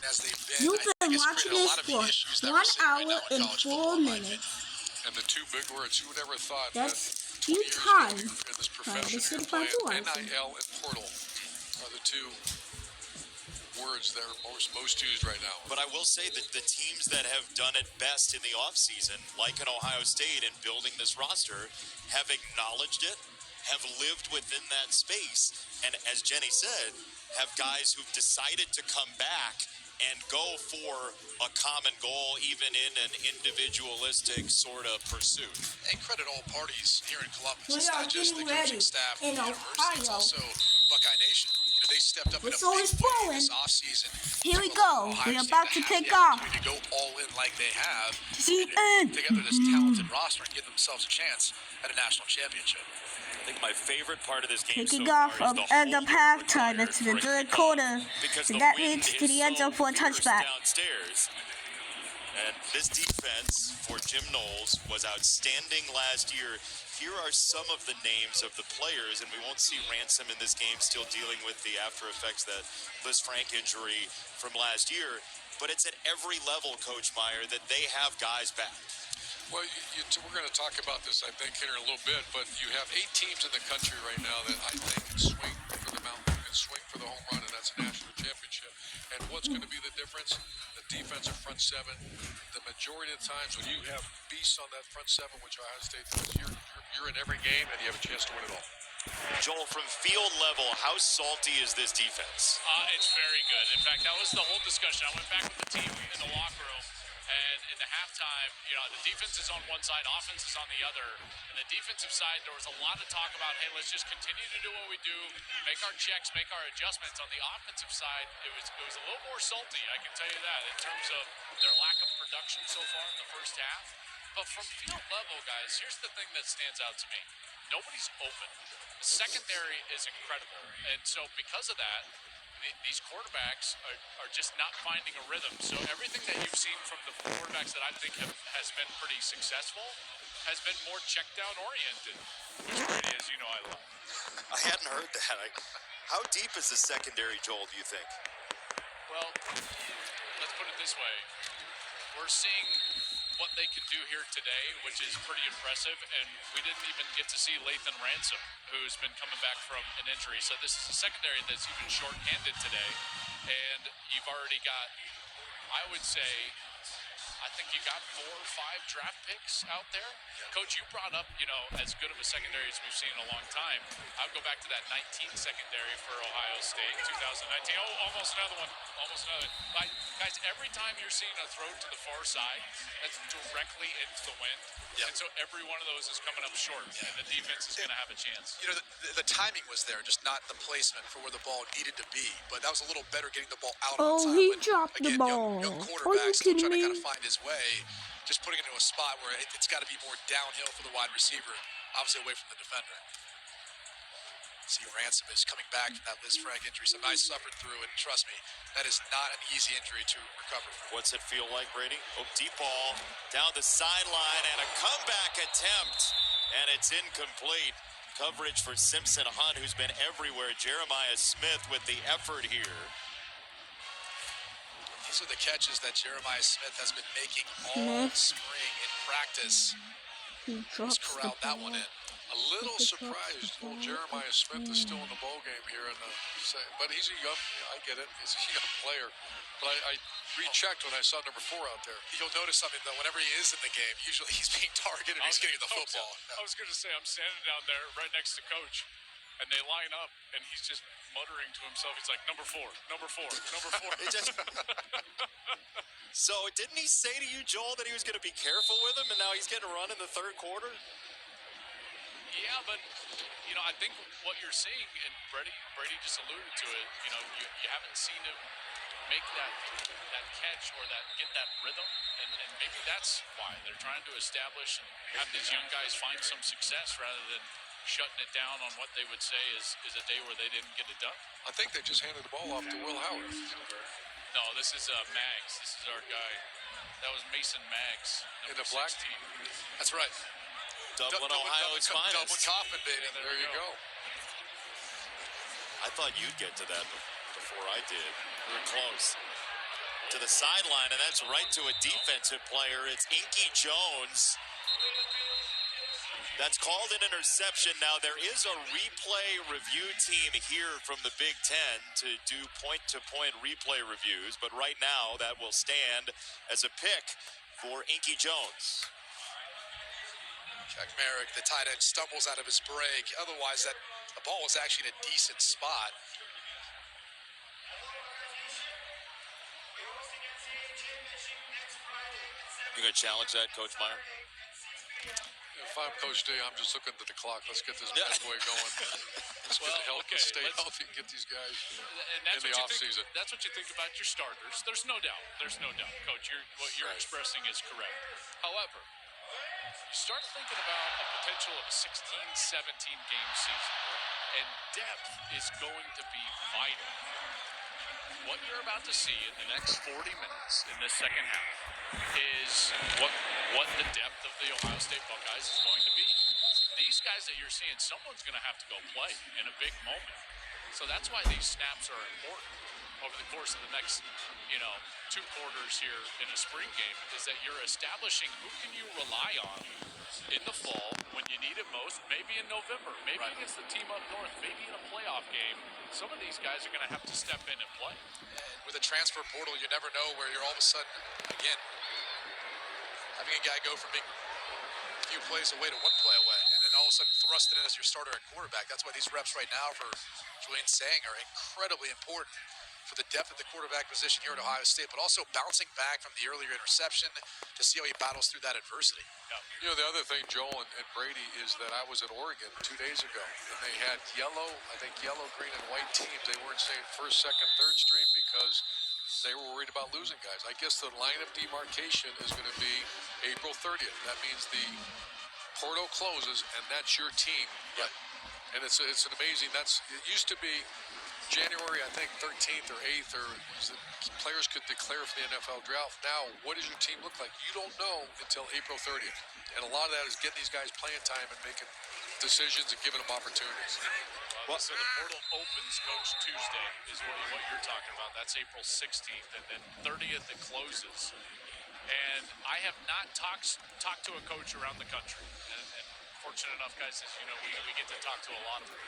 You've been watching this for 1 hour and 4 minutes. And the 2 big words, who would ever thought That's that few 20 years times. ago in this profession, This is you're about playing 2 hours. NIL and portal are the 2 words that are most used right now. But I will say that the teams that have done it best in the offseason, like in Ohio State and building this roster, have acknowledged it, have lived within that space, and as Jenny said, have guys who've decided to come back and go for a common goal, even in an individualistic sort of pursuit. And credit all parties here in Columbus. We It's are not just the getting coaching staff in of the university, it's Ohio. also Buckeye Nation. You know, they stepped up in a Whistle big is way blowing. this offseason. Here we to go. allow Ohio We're State about to have take the off. opportunity to go all in like they have. See, And together this talented roster and give themselves a chance at a national championship. I think my favorite part of this game Kicking so off far of is the end of holder halftime. required It's the for a third kickoff quarter. because And the that wind leads to is the end so zone for a fierce touchback. downstairs. And this defense for Jim Knowles was outstanding last year. Here are some of the names of the players, and we won't see Ransom in this game, still dealing with the after effects, that Liz Frank injury from last year. But it's at every level, Coach Meyer, that they have guys back. Well, we're going to talk about this, I think, here in a little bit, but you have 8 teams in the country right now that I think can swing for the mountain, can swing for the home run, and that's a national championship. And what's going to be the difference? The defensive front 7. The majority of the times when you have beasts on that front 7, which Ohio State does, you're in every game and you have a chance to win it all. Joel, from field level, how salty is this defense? It's very good. In fact, that was the whole discussion. I went back with the team in the locker room, and in the halftime, the defense is on one side, offense is on the other. And the defensive side, there was a lot of talk about, hey, let's just continue to do what we do, make our checks, make our adjustments. On the offensive side, it was a little more salty, I can tell you that, in terms of their lack of production so far in the first half. But from field level, guys, here's the thing that stands out to me. Nobody's open. The secondary is incredible. And so because of that, these quarterbacks are just not finding a rhythm. So everything that you've seen from the quarterbacks that I think has been pretty successful has been more check down oriented, which Brady, as you know, I love. I hadn't heard that. How deep is the secondary, Joel, do you think? Well, let's put it this way. We're seeing what they can do here today, which is pretty impressive, and we didn't even get to see Lathan Ransom, who's been coming back from an injury. So this is a secondary that's even short-handed today, and you've already got, I would say, I think you got 4 or 5 draft picks out there. Coach, you brought up, as good of a secondary as we've seen in a long time. I'll go back to that 19 secondary for Ohio State, 2019. Oh, almost another one. Guys, every time you're seeing a throw to the far side, that's directly into the wind. Yep. And so every one of those is coming up short, and the defense is going to have a chance. The timing was there, just not the placement for where the ball needed to be. But that was a little better getting the ball out on time. He But dropped again, the ball. Young Are you quarterback still kidding trying to me? kind of find his way, just putting it into a spot where it's got to be more downhill for the wide receiver, obviously away from the defender. See, Ransom is coming back from that Liz Frank injury. Something I suffered through, and trust me, that is not an easy injury to recover from. What's it feel like, Brady? Oh, deep ball down the sideline and a comeback attempt, and it's incomplete. Coverage for Simpson Hunt, who's been everywhere. Jeremiah Smith with the effort here. These are the catches that Jeremiah Smith has been making all spring in practice. He He's drops the corralled that one ball. in. A little surprised old Jeremiah Smith is still in the ball game here, but he's a young. I get it. He's a young player, but I rechecked when I saw number 4 out there. You'll notice something though. Whenever he is in the game, usually he's being targeted. He's getting the football. I was going to say, I'm standing down there right next to Coach, and they line up, and he's just muttering to himself. He's like, number 4, number 4, number 4. So didn't he say to you, Joel, that he was going to be careful with him, and now he's getting a run in the third quarter? Yeah, but, I think what you're seeing, and Brady just alluded to it, you haven't seen him make that catch or get that rhythm, and maybe that's why they're trying to establish and have these young guys find some success rather than shutting it down on what they would say is a day where they didn't get it done. I think they just handed the ball off to Will Howard. No, this is Maggs. This is our guy. That was Mason Maggs. In the black 16. That's right. Dublin, Ohio's finest. Dublin Coffin, baby. There you go. I thought you'd get to that before I did. We were close. To the sideline, and that's right to a defensive player. It's Inky Jones. That's called an interception. Now, there is a replay review team here from the Big Ten to do point-to-point replay reviews, but right now that will stand as a pick for Inky Jones. Jack Merrick, the tight end, stumbles out of his break. Otherwise, the ball was actually in a decent spot. You going to challenge that, Coach Meyer? If I'm Coach D, I'm just looking at the clock. Let's get this bad boy going. Let's get healthy, stay healthy, and get these guys in the offseason. That's what you think about your starters. There's no doubt, Coach. What you're expressing is correct. However, you start thinking about a potential of a 16-17 game season, and depth is going to be vital. What you're about to see in the next 40 minutes in this second half is what the depth of the Ohio State Buckeyes is going to be. These guys that you're seeing, someone's going to have to go play in a big moment. So that's why these snaps are important over the course of the next, 2 quarters here in a spring game, is that you're establishing who can you rely on in the fall when you need it most, maybe in November, maybe against the team up north, maybe in a playoff game. Some of these guys are going to have to step in and play. With a transfer portal, you never know where you're all of a sudden, again, having a guy go from being a few plays away to 1 play away, and then all of a sudden thrust it in as your starter at quarterback. That's why these reps right now for Julian Sayin are incredibly important for the depth of the quarterback position here at Ohio State, but also bouncing back from the earlier interception to see how he battles through that adversity. The other thing, Joel and Brady, is that I was at Oregon 2 days ago, and they had yellow, green, and white teams. They weren't saying first, second, third string because they were worried about losing guys. I guess the line of demarcation is going to be April 30th. That means the portal closes, and that's your team. Yep. And it's an amazing. It used to be January, I think 13th or 8th, or players could declare for the NFL draft. Now, what does your team look like? You don't know until April 30th. And a lot of that is getting these guys playing time and making decisions and giving them opportunities. So the portal opens, Coach, Tuesday is what you're talking about. That's April 16th, and then 30th it closes. And I have not talked to a coach around the country, and fortunate enough, guys, as you know, we get to talk to a lot of them,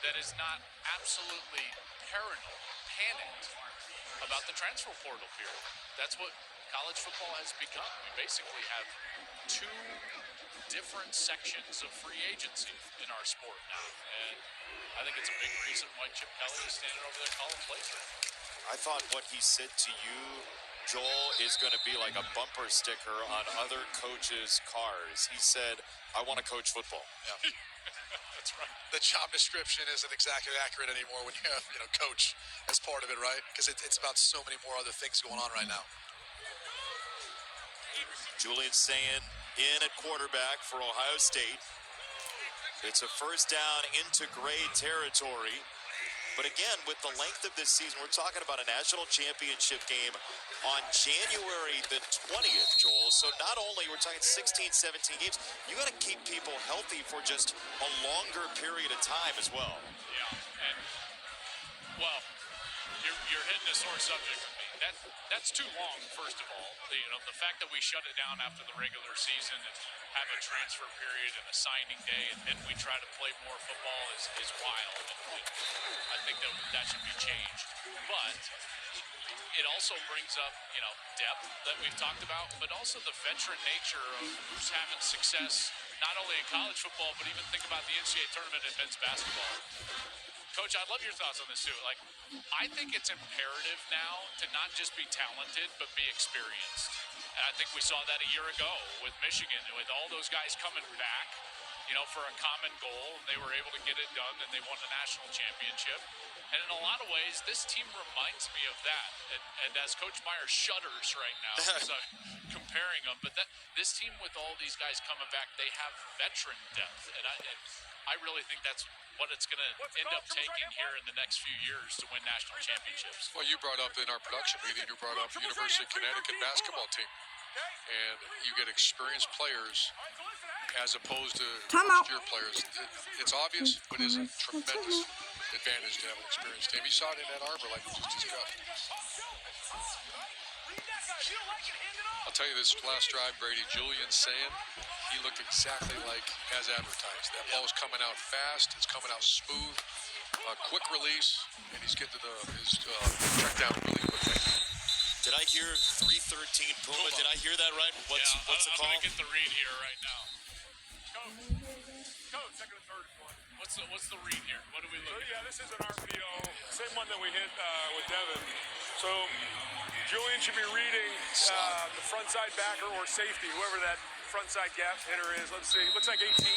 that is not absolutely panicked about the transfer portal period. That's what college football has become. We basically have 2 different sections of free agency in our sport now. And I think it's a big reason why Chip Kelly is standing over there calling plays. I thought what he said to you, Joel, is going to be like a bumper sticker on other coaches' cars. He said, I want to coach football. Yeah. That's right. The job description isn't exactly accurate anymore when you have, coach as part of it, right? Because it's about so many more other things going on right now. Julian Sayin in at quarterback for Ohio State. It's a first down into gray territory. But again, with the length of this season, we're talking about a national championship game on January the 20th, Joel. So not only we're talking 16, 17 games, you got to keep people healthy for just a longer period of time as well. Yeah, and well, you're hitting a sore subject with me. That's too long, first of all. The fact that we shut it down after the regular season, and have a transfer period and a signing day, and then we try to play more football is wild. And I think that should be changed. But it also brings up, depth that we've talked about, but also the veteran nature of who's having success, not only in college football, but even think about the NCAA tournament in men's basketball. Coach, I'd love your thoughts on this too. Like, I think it's imperative now to not just be talented, but be experienced. And I think we saw that a year ago with Michigan, with all those guys coming back, for a common goal. They were able to get it done, and they won the national championship. And in a lot of ways, this team reminds me of that. And as Coach Meyer shudders right now, as I'm comparing them, but this team with all these guys coming back, they have veteran depth. And I really think that's what it's going to end up taking here in the next few years to win national championships. Well, you brought up in our production meeting, you brought up University of Connecticut basketball team. And you get experienced players as opposed to first-year players. It's obvious, but it's a tremendous advantage to have an experienced team. You saw it in Ann Arbor, like we just discussed. I'll tell you this last drive, Brady, Julian Sayin, he looked exactly like as advertised. That ball's coming out fast, it's coming out smooth, quick release, and he's getting to his check down really quickly. Did I hear 313 Puma? Did I hear that right? What's the call? I'm going to get the read here right now. Coach, second and third one. What's the read here? What do we look at? Yeah, this is an RPO. Same one that we hit with Devin. So Julian should be reading the front side backer or safety, whoever that front side gap hitter is. Let's see. Looks like 18.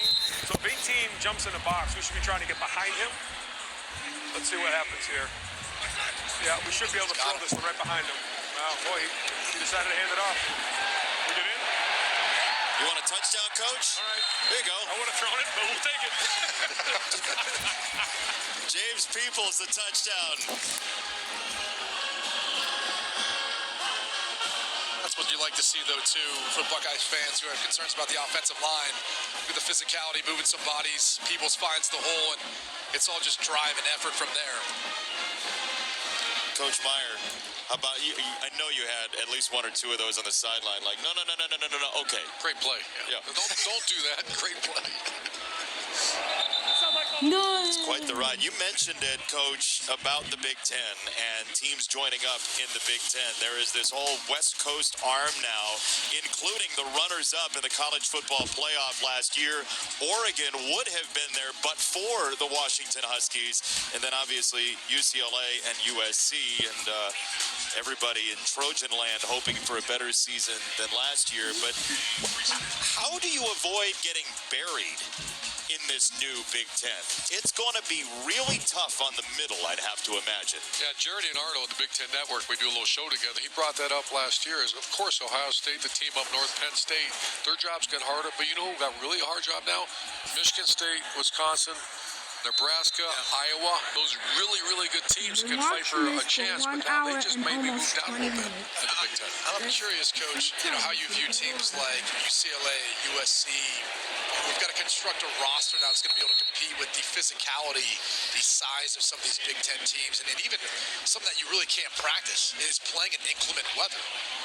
So if 18 jumps in the box, we should be trying to get behind him. Let's see what happens here. Yeah, we should be able to throw this right behind him. Wow, boy, he decided to hand it off. We get in? You want a touchdown, Coach? All right. There you go. I would have thrown it, but we'll take it. James Peoples, the touchdown. That's what you like to see, though, too, for Buckeyes fans who have concerns about the offensive line. With the physicality, moving some bodies, Peoples finds the hole, and it's all just drive and effort from there. Coach Meyer, how about you? I know you had at least one or two of those on the sideline. Like, no. Okay. Great play. Yeah. Don't do that. Great play. No. It's quite the ride. You mentioned it, Coach, about the Big Ten and teams joining up in the Big Ten. There is this whole West Coast arm now, including the runners-up in the college football playoff last year. Oregon would have been there, but for the Washington Huskies, and then obviously UCLA and USC, and everybody in Trojan land hoping for a better season than last year. But how do you avoid getting buried in this new Big Ten? It's going to be really tough on the middle, I'd have to imagine. Yeah, Jared Arnold at the Big Ten Network, we do a little show together. He brought that up last year. Is of course, Ohio State, the team up north, Penn State, their jobs get harder. But you know who got really a hard job now? Michigan State, Wisconsin, Nebraska, Iowa. Those really, really good teams can fight for a chance, but now they just maybe move down a little bit in the Big Ten. I'm curious, Coach, how you view teams like UCLA, USC. We've got to construct a roster now that's going to be able to compete with the physicality, the size of some of these Big Ten teams, and then even something that you really can't practice is playing in inclement weather.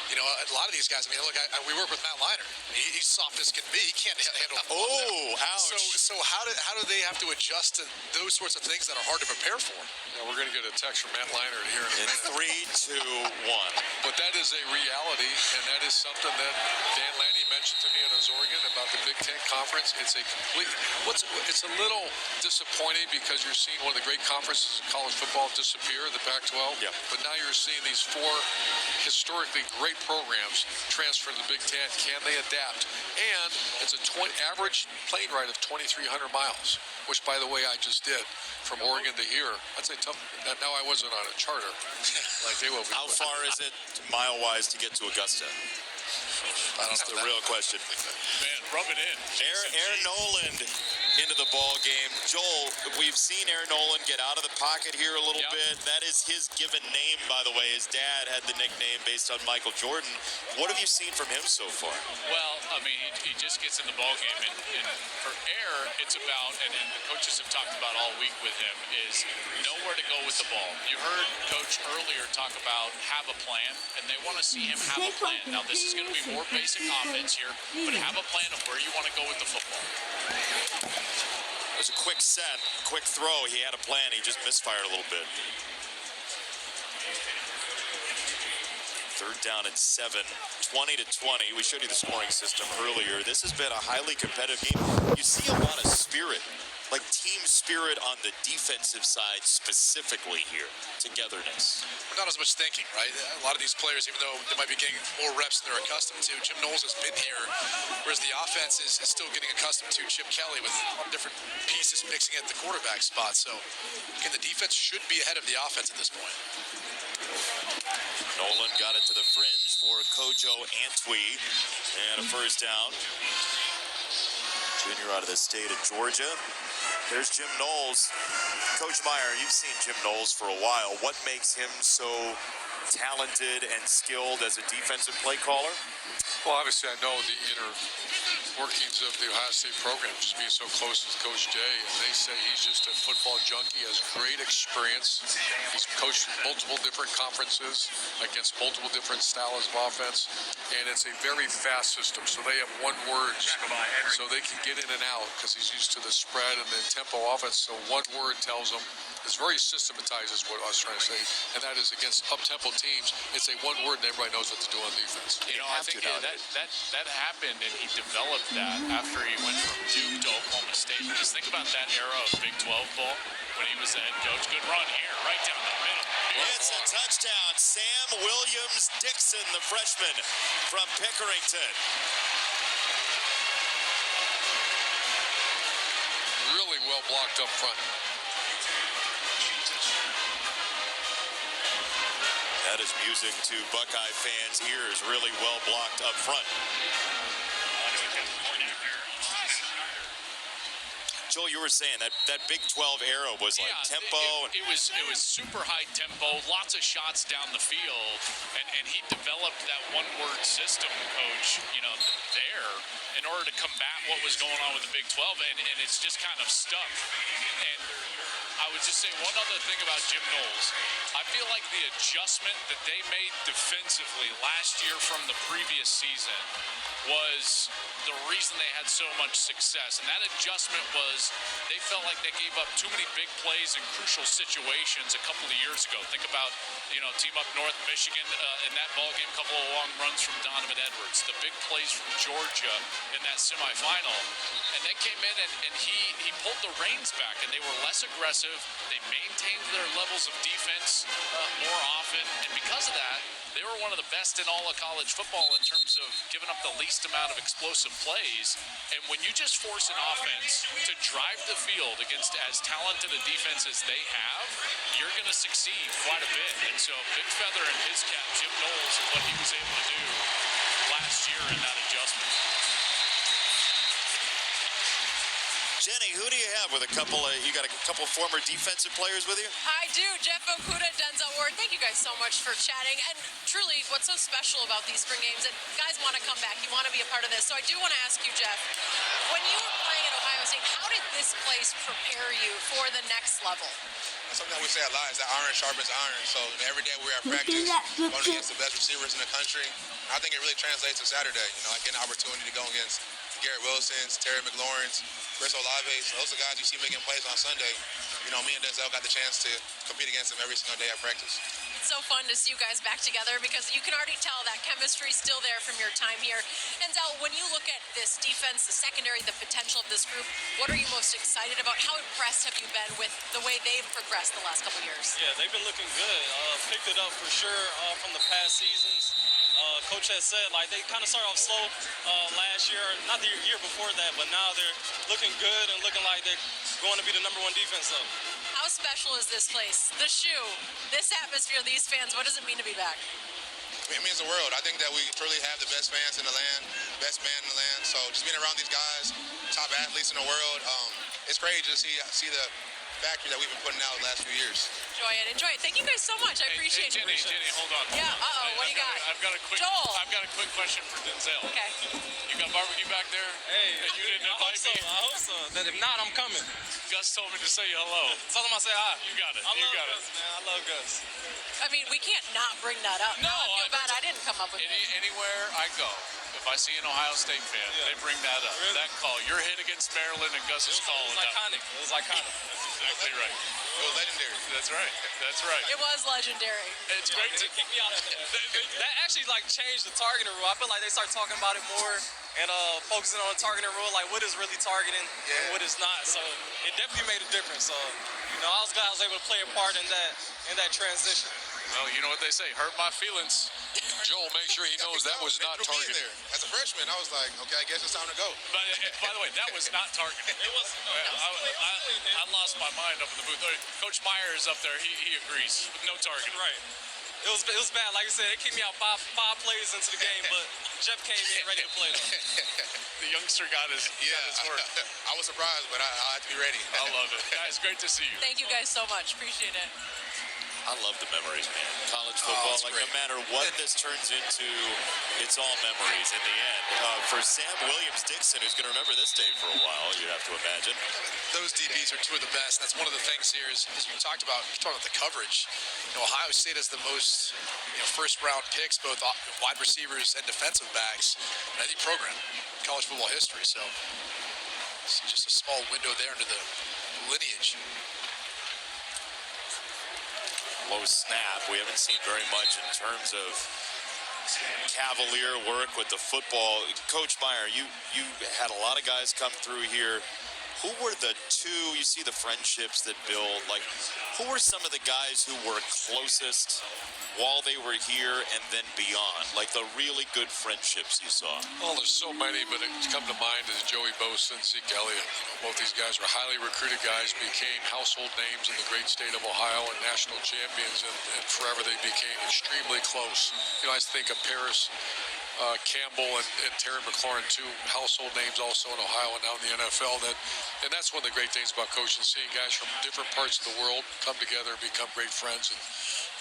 A lot of these guys, look, we work with Matt Liner. He's soft as can be. He can't handle it. Oh, ouch. So how do they have to adjust to those sorts of things that are hard to prepare for? Yeah, we're going to get a text from Matt Liner here in a minute. 3, 2, 1. But that is a reality, and that is something that Dan Lanny mentioned to me at Oregon about the Big Ten Conference. It's a it's a little disappointing because you're seeing one of the great conferences in college football disappear, the Pac-12. Yeah. But now you're seeing these four historically great programs transfer to the Big Ten. Can they adapt? And it's a average plane ride of 2,300 miles, which, by the way, I just did from Oregon to here. That's a tough. Now I wasn't on a charter like they will be. How far is it mile-wise to get to Augusta? That's the real question. Man, rub it in. Aaron Noland into the ball game. Joel, we've seen Aaron Nolan get out of the pocket here a little bit. That is his given name, by the way. His dad had the nickname based on Michael Jordan. What have you seen from him so far? Well, I mean, he just gets in the ball game, and for Air, it's about, and the coaches have talked about all week with him, is know where to go with the ball. You heard Coach earlier talk about have a plan, and they want to see him have a plan. Now, this is going to be more basic offense here, but have a plan of where you want to go with the football. It was a quick set, quick throw. He had a plan. He just misfired a little bit. 3rd down and 7, 20-20. We showed you the scoring system earlier. This has been a highly competitive game. You see a lot of spirit, like team spirit on the defensive side specifically here. Togetherness. Not as much thinking, right? A lot of these players, even though they might be getting more reps than they're accustomed to, Jim Knowles has been here, whereas the offense is still getting accustomed to Chip Kelly with different pieces mixing at the quarterback spot. So, again, the defense should be ahead of the offense at this point. Nolan got it to the fringe for Kojo Antwi, and a first down. Junior out of the state of Georgia. There's Jim Knowles. Coach Meyer, you've seen Jim Knowles for a while. What makes him so talented and skilled as a defensive play caller? Well, obviously, I know the inner workings of the Ohio State program, just being so close with Coach Day, and they say he's just a football junkie, has great experience. He's coached multiple different conferences against multiple different styles of offense, and it's a very fast system, so they have one word, so they can get in and out because he's used to the spread and the tempo offense, so one word tells them. It's very systematized is what I was trying to say, and that is against up-tempo teams, it's a one word and everybody knows what to do on defense. You know, I think that happened, and he developed that after he went from Duke to Oklahoma State. Just think about that era of Big 12 ball when he was the head coach. Good run here, right down the middle. It's a touchdown. Sam Williams-Dixon, the freshman from Pickerington. Really well blocked up front. That is music to Buckeye fans' ears. Really well blocked up front. Joel, you were saying that Big 12 era was like tempo. It was super high tempo, lots of shots down the field, and he developed that one-word system, Coach, you know, there in order to combat what was going on with the Big 12, and it's just kind of stuck. And I would just say one other thing about Jim Knowles. I feel like the adjustment that they made defensively last year from the previous season was the reason they had so much success. And that adjustment was they felt like they gave up too many big plays in crucial situations a couple of years ago. Think about, you know, team up North Michigan in that ball game, a couple of long runs from Donovan Edwards, the big plays from Georgia in that semifinal. And they came in and he pulled the reins back, and they were less aggressive. They maintained their levels of defense more often, and because of that, they were one of the best in all of college football in terms of giving up the least amount of explosive plays. And when you just force an offense to drive the field against as talented a defense as they have, you're going to succeed quite a bit. And so big feather in his cap, Jim Knowles, and what he was able to do last year in that adjustment. Jenny, who do you have with you got a couple former defensive players with you? I do. Jeff Okuda, Denzel Ward. Thank you guys so much for chatting. And truly, what's so special about these spring games, and guys want to come back, you want to be a part of this. So I do want to ask you, Jeff, when you were playing at Ohio State, how did this place prepare you for the next level? Something we say a lot is that iron sharpens iron. So every day we're at practice, going against the best receivers in the country. I think it really translates to Saturday. You know, I get an opportunity to go against Garrett Wilson's, Terry McLaurin's, Chris Olave's. Those are guys you see making plays on Sunday. You know, me and Denzel got the chance to compete against them every single day at practice. It's so fun to see you guys back together because you can already tell that chemistry is still there from your time here. Denzel, when you look at this defense, the secondary, the potential of this group, what are you most excited about? How impressed have you been with the way they've progressed the last couple years? Yeah, they've been looking good. Picked it up for sure from the past seasons. Coach has said, like, they kind of started off slow last year, not the year before that, but now they're looking good and looking like they're going to be the #1 defense, though. How special is this place? The shoe, this atmosphere, these fans, what does it mean to be back? It means the world. I think that we truly have the best fans in the land, best band in the land. So just being around these guys, top athletes in the world, it's crazy to see the factory that we've been putting out the last few years. Enjoy it. Enjoy it. Thank you guys so much. I appreciate it. Jenny, hold on. Yeah. What do you got? I've got a quick. Joel. I've got a quick question for Denzel. Okay. You got barbecue back there? Hey, And you didn't invite me. I hope so. That if not, I'm coming. Gus told me to say hello. Tell them I say hi. You got it. I You love got Gus, it. man. I love Gus. I mean, we can't not bring that up. No, I feel bad I didn't come up with it. Anywhere I go, if I see an Ohio State fan, they bring that up. Really? That call. Your hit against Maryland and Gus's call. It was iconic. It was iconic. That's exactly right. It was legendary. That's right. That's right. It was legendary. It's great to kick me out after that. That actually changed the targeting rule. I feel like they start talking about it more and focusing on the targeting rule, like what is really targeting and what is not. So it definitely made a difference. So I was glad I was able to play a part in that transition. Well, you know what they say, hurt my feelings. Joel, make sure he knows that was not targeted. As a freshman, I was like, okay, I guess it's time to go. But by the way, that was not targeted. It was. I lost my mind up in the booth. Coach Meyer is up there. He agrees with no targeting. Right. It was bad. Like I said, it kicked me out five plays into the game, but Jeff came in ready to play. The youngster got his work. I was surprised, but I had to be ready. I love it. Guys, great to see you. Thank you guys so much. Appreciate it. I love the memories, man. College football, like no matter what this turns into, it's all memories in the end. For Sam Williams-Dixon, who's going to remember this day for a while, you'd have to imagine. Those DBs are two of the best. That's one of the things here is you talked about the coverage. Ohio State has the most first-round picks, both wide receivers and defensive backs in any program in college football history. So it's just a small window there into the lineage. Low snap. We haven't seen very much in terms of cavalier work with the football. Coach Meyer, you had a lot of guys come through here. Who were the two, you see the friendships that build, like who were some of the guys who were closest while they were here and then beyond, like the really good friendships you saw? Well, there's so many, but it come to mind is Joey Bosa and Zeke Elliott. Both these guys were highly recruited guys, became household names in the great state of Ohio and national champions, and forever they became extremely close. I think of Paris Campbell and Terry McLaurin, two household names also in Ohio and now in the NFL. And that's one of the great things about coaching, seeing guys from different parts of the world come together and become great friends.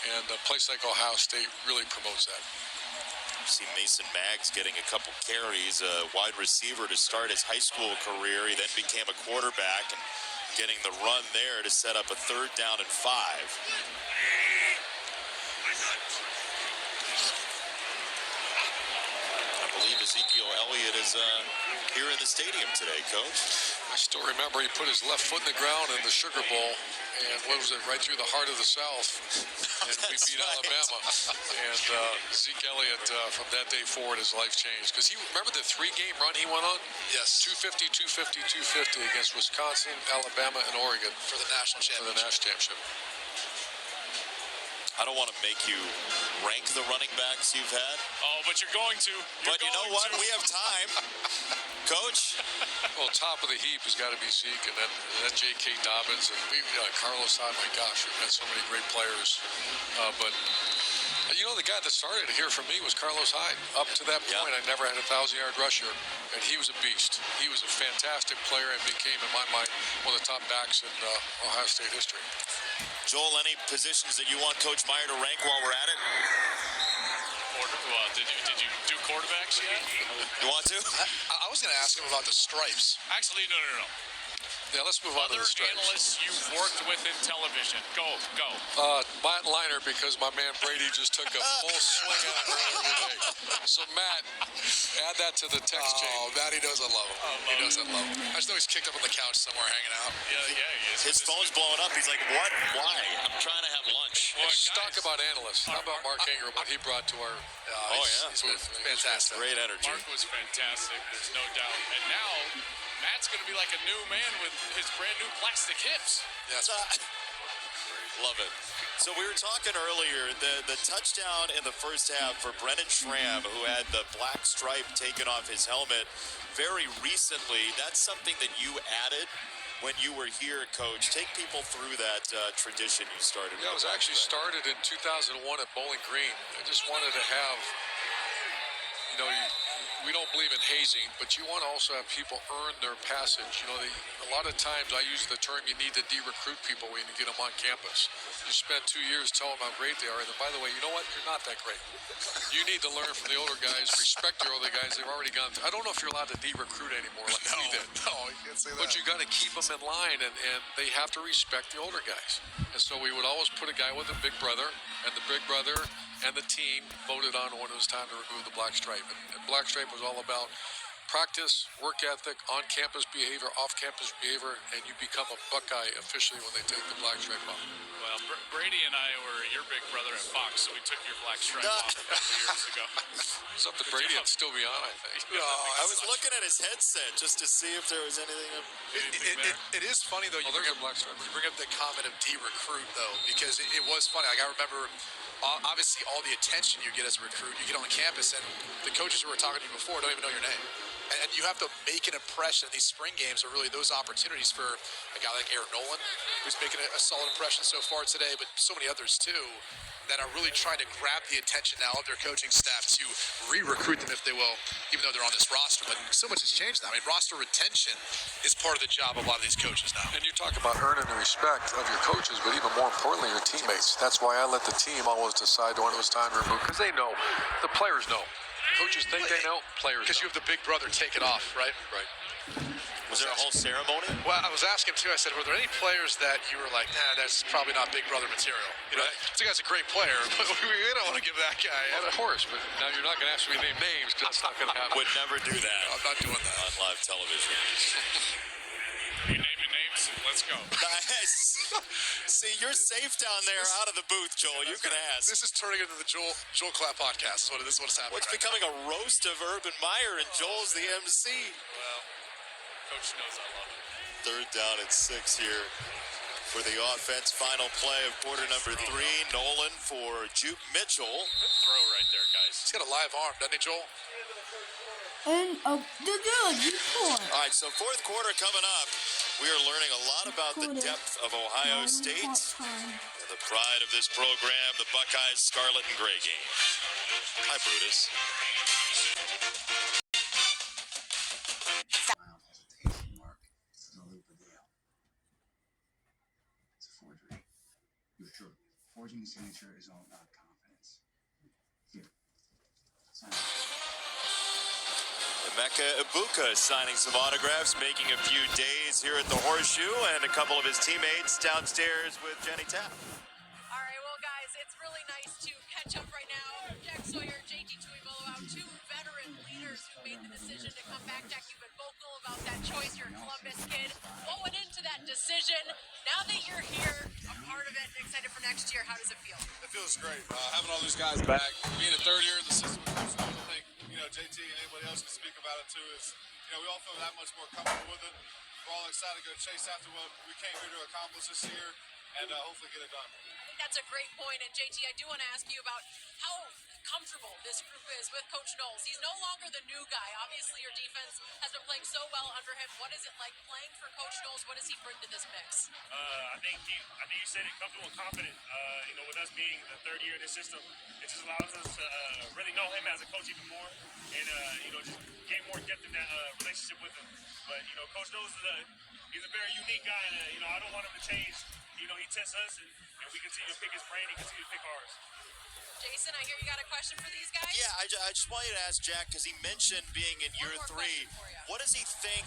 And a place like Ohio State really promotes that. You see Mason Maggs getting a couple carries, a wide receiver to start his high school career. He then became a quarterback and getting the run there to set up a 3rd down and 5. I believe Ezekiel Elliott is here in the stadium today, Coach. I still remember he put his left foot in the ground in the Sugar Bowl, and what was it, right through the heart of the South, and we beat Alabama. And Zeke Elliott, from that day forward, his life changed. Because remember the 3-game run he went on? Yes. 250, 250, 250 against Wisconsin, Alabama, and Oregon. For the national championship. I don't want to make you rank the running backs you've had. Oh, but you're going to. But you know what? We have time. Coach? Well, top of the heap has got to be Zeke, and then J.K. Dobbins, and Carlos Hyde. My gosh, we've had so many great players. But the guy that started here for me was Carlos Hyde. Up to that point, I never had a 1,000-yard rusher, and he was a beast. He was a fantastic player and became, in my mind, one of the top backs in Ohio State history. Joel, any positions that you want Coach Meyer to rank while we're at it? Did you do quarterbacks yet? You want to? I was going to ask him about the stripes. Actually, no. Yeah, let's move on to the stripes. Other analysts you've worked with in television. Go. Matt Liner, because my man Brady just took a full swing at it earlier today. So, Matt, add that to the text chain. Oh, Matt, he doesn't love him. He doesn't love him. I just know he's kicked up on the couch somewhere hanging out. Yeah, he is. His phone's blowing up. He's like, what? Why? I'm trying to have lunch. Let's talk about analysts. How about Mark Ingram, what he brought to our He's been fantastic. Great energy. Mark was fantastic. There's no doubt. And now Matt's going to be like a new man with his brand new plastic hips. Yes. Love it. So we were talking earlier, the touchdown in the first half for Brennan Schramm, who had the black stripe taken off his helmet very recently. That's something that you added when you were here, Coach. Take people through that tradition you started. Yeah, it was actually started in 2001 at Bowling Green. I just wanted to have, we don't believe in hazing, but you want to also have people earn their passage. You know, a lot of times I use the term you need to de-recruit people when you get them on campus. You spend 2 years telling them how great they are, and then, by the way, you know what? You're not that great. You need to learn from the older guys, respect your older guys. They've already gone through. I don't know if you're allowed to de-recruit anymore like we did. No, you can't say that. But you got to keep them in line, and they have to respect the older guys. And so we would always put a guy with a big brother, and the big brother and the team voted on when it was time to remove the black stripe. And black stripe was all about practice, work ethic, on-campus behavior, off-campus behavior, and you become a Buckeye officially when they take the black stripe off. Well, Brady and I were your big brother at Fox, so we took your black stripe off a couple years ago. It's up to Brady, it'd still be on, I think. I was looking at his headset just to see if there was anything. It is funny, though, you bring up the comment of de-recruit, though, because it was funny. Like, I remember, obviously, all the attention you get as a recruit, you get on campus, and the coaches who were talking to you before don't even know your name. And you have to make an impression. These spring games are really those opportunities for a guy like Aaron Nolan, who's making a solid impression so far today, but so many others, too, that are really trying to grab the attention now of their coaching staff to re-recruit them, if they will, even though they're on this roster. But so much has changed now. I mean, roster retention is part of the job of a lot of these coaches now. And you talk about earning the respect of your coaches, but even more importantly, your teammates. That's why I let the team always decide when it was time to remove, because they know. The players know. Coaches think they know, players know. Because you have the big brother take it off, right? Right. Was there a whole ceremony? Well, I was asking, too. I said, were there any players that you were like, nah, that's probably not big brother material? You know, this guy's a great player, but we don't want to give that guy. Well, of course, but now you're not going to ask me to name names, because that's not going to happen. Would never do that. I'm not doing that. On live television. You naming names? Let's go. Nice. See, you're safe down there out of the booth, Joel. You can ask. This is turning into the Joel Clapp podcast. This is what's happening. What's becoming a roast of Urban Meyer, and Joel's the MC. Well, Coach knows I love it. Third down and 6 here for the offense. Final play of quarter number 3. Nolan for Juke Mitchell. Good throw right there, guys. He's got a live arm, doesn't he, Joel? And the good report. All right, so fourth quarter coming up. We are learning a lot about the depth of Ohio State. And the pride of this program, the Buckeyes Scarlet and Gray game. Hi, Brutus. It's a forgery. You're true. Forging a signature is all about confidence. Here. Sign it. Emeka Ibuka signing some autographs, making a few days here at the Horseshoe, and a couple of his teammates downstairs with Jenny Tapp. All right, well, guys, it's really nice to catch up right now. Jack Sawyer, JT Tuimoloau, two veteran leaders who made the decision to come back. Jack, you've been vocal about that choice. You're a Columbus kid. What went into that decision? Now that you're here, a part of it, excited for next year, how does it feel? It feels great. Having all these guys back, being a third year in the system, I think, JT and anybody else can speak about it too, is, we all feel that much more comfortable with it. We're all excited to go chase after what we came here to accomplish this year and hopefully get it done. I think that's a great point. And JT, I do want to ask you about how comfortable this group is with Coach Knowles. He's no longer the new guy. Obviously, your defense has been playing so well under him. What is it like playing for Coach Knowles? What does he bring to this mix? I think you said it, comfortable and confident. With us being the third year in this system, it just allows us to really know him as a coach even more, and just gain more depth in that relationship with him. But Coach Knowles he's a very unique guy, and I don't want him to change. He tests us, and we continue to pick his brain. He continue to pick ours. Jason, I hear you got a question for these guys? Yeah, I just wanted to ask Jack, because he mentioned being in year 3. What does he think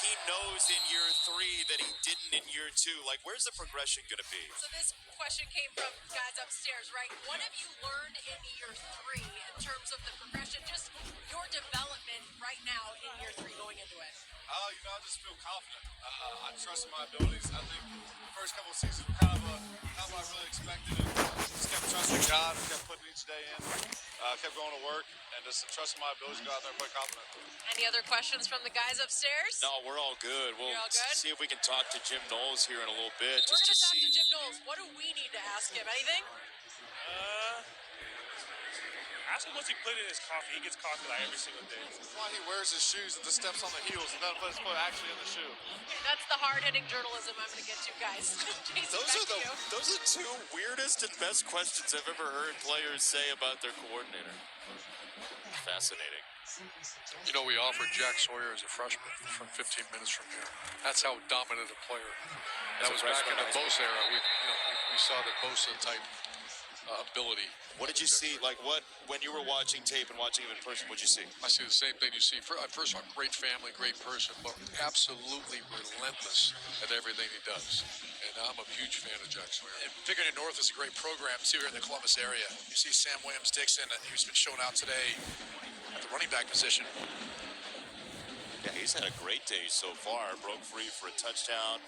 he knows in year 3 that he didn't in year 2? Like, where's the progression going to be? So this question came from guys upstairs, right? What have you learned in year 3 in terms of the progression, just your development right now in year 3 going into it? I just feel confident. I trust in my abilities. I think the first couple of seasons were kind of what I really expected. Just kept trusting God, kept putting each day in, kept going to work, and just trusting my abilities to go out there and play confident. Any other questions from the guys upstairs? No, we're all good. We'll all good? see if we can talk to Jim Knowles here in a little bit. We're going to talk to Jim Knowles. What do we need to ask him? Anything? Ask him once he put in his coffee. He gets coffee like every single day. That's why he wears his shoes and just steps on the heels and doesn't put his foot actually in the shoe. That's the hard-hitting journalism I'm going to get to, guys. Jason, Those are two weirdest and best questions I've ever heard players say about their coordinator. fascinating. You know, we offered Jack Sawyer as a freshman from 15 minutes from here. That's how dominant a player. That was back in the Bosa era. We saw the Bosa type ability. What did you see? Like, what, when you were watching tape and watching him in person, what did you see? I see the same thing you see. First of all, great family, great person, but absolutely relentless at everything he does. And I'm a huge fan of Jack Sawyer. And Pickering North is a great program, too, here in the Columbus area. You see Sam Williams-Dixon, who's been shown out today at the running back position. Yeah, he's had a great day so far. Broke free for a touchdown.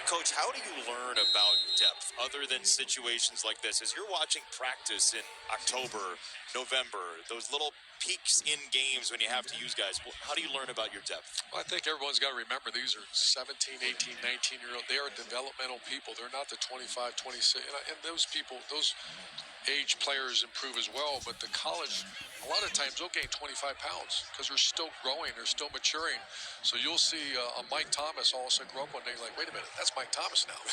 Coach, how do you learn about depth other than situations like this? As you're watching practice in October, November, those little peaks in games when you have to use guys, how do you learn about your depth? Well, I think everyone's got to remember these are 17, 18, 19-year-old. They are developmental people. They're not the 25, 26. And those people, those age players improve as well, but the college, a lot of times they'll gain 25 pounds because they're still growing, they're still maturing. So you'll see a Mike Thomas all of a sudden grow up one day like, wait a minute, that's Mike Thomas now.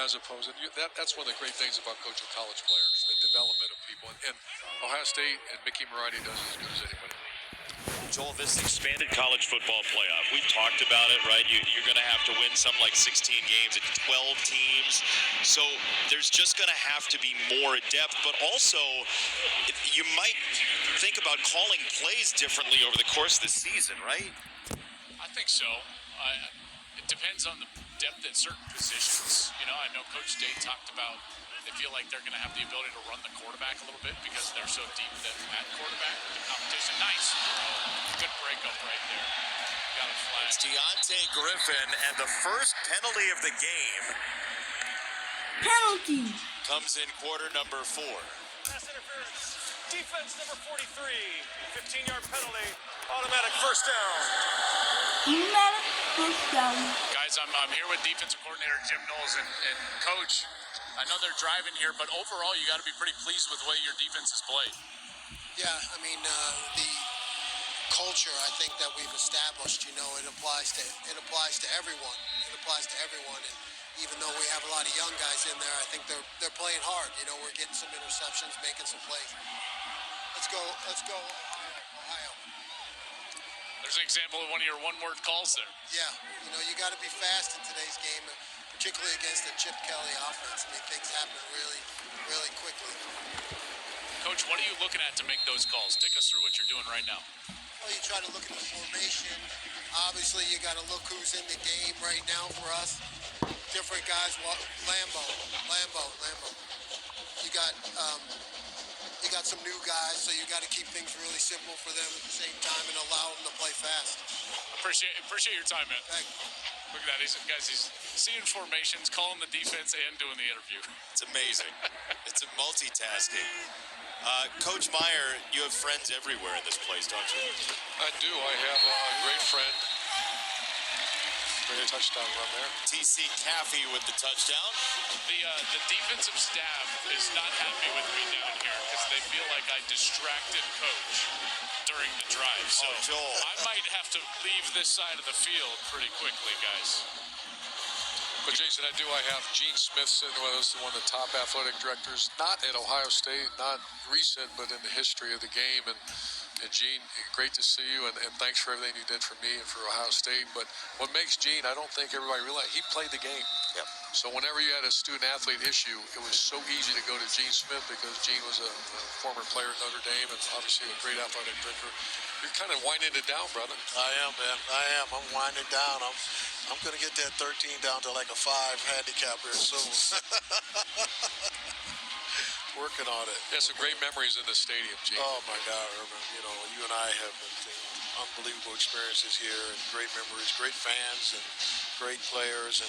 As opposed to, that's one of the great things about coaching college players, the development of people. And Ohio State and Mickey Marotti does as good as anybody. Joel, this expanded college football playoff. We've talked about it, right? You're going to have to win something like 16 games at 12 teams. So there's just going to have to be more depth, but also you might think about calling plays differently over the course of the season, right? I think so. It depends on the depth at certain positions. You know, I know Coach Day talked about they feel like they're going to have the ability to run the quarterback a little bit because they're so deep at quarterback. The competition, nice. Good breakup right there. Got a flag. It's Deontay Griffin, and the first penalty of the game. Penalty. Comes in quarter number 4. Pass interference. Defense number 43. 15-yard penalty. Automatic first down. Automatic first down. Guys, I'm here with defensive coordinator Jim Knowles and Coach. I know they're driving here, but overall, you got to be pretty pleased with the way your defense has played. Yeah, I mean, the culture I think that we've established, you know, it applies to everyone. It applies to everyone, and even though we have a lot of young guys in there, I think they're playing hard. You know, we're getting some interceptions, making some plays. Let's go, Ohio. There's an example of one of your one-word calls there. Yeah, you know, you got to be fast in today's game, particularly against the Chip Kelly offense. I mean, things happen really, really quickly. Coach, what are you looking at to make those calls? Take us through what you're doing right now. Well, you try to look at the formation. Obviously, you got to look who's in the game right now for us. Different guys. Lambo. You got some new guys, so you got to keep things really simple for them at the same time and allow them to play fast. Appreciate your time, man. Thank you. Look at that. He's seeing formations, calling the defense, and doing the interview. It's amazing. It's a multitasking. Coach Meyer, you have friends everywhere in this place, don't you? I do. I have a great friend. Great touchdown run there. TC Caffey with the touchdown. The defensive staff is not happy with me down here because they feel like I distracted Coach during the drive. So Joel, I might have to leave this side of the field pretty quickly, guys. But Jason, I have Gene Smith sitting with us, one of the top athletic directors, not at Ohio State, not recent, but in the history of the game. And Gene, great to see you, and thanks for everything you did for me and for Ohio State. But what makes Gene, I don't think everybody realized, he played the game. Yep. So whenever you had a student-athlete issue, it was so easy to go to Gene Smith because Gene was a former player at Notre Dame and obviously a great athletic director. You're kind of winding it down, brother. I am, man. I am. I'm winding down. I'm going to get that 13 down to like a 5 handicap here soon. Working on it. Yeah, some great memories in the stadium, Gene. Oh, my God, Urban. You know, you and I have unbelievable experiences here and great memories, great fans and great players, and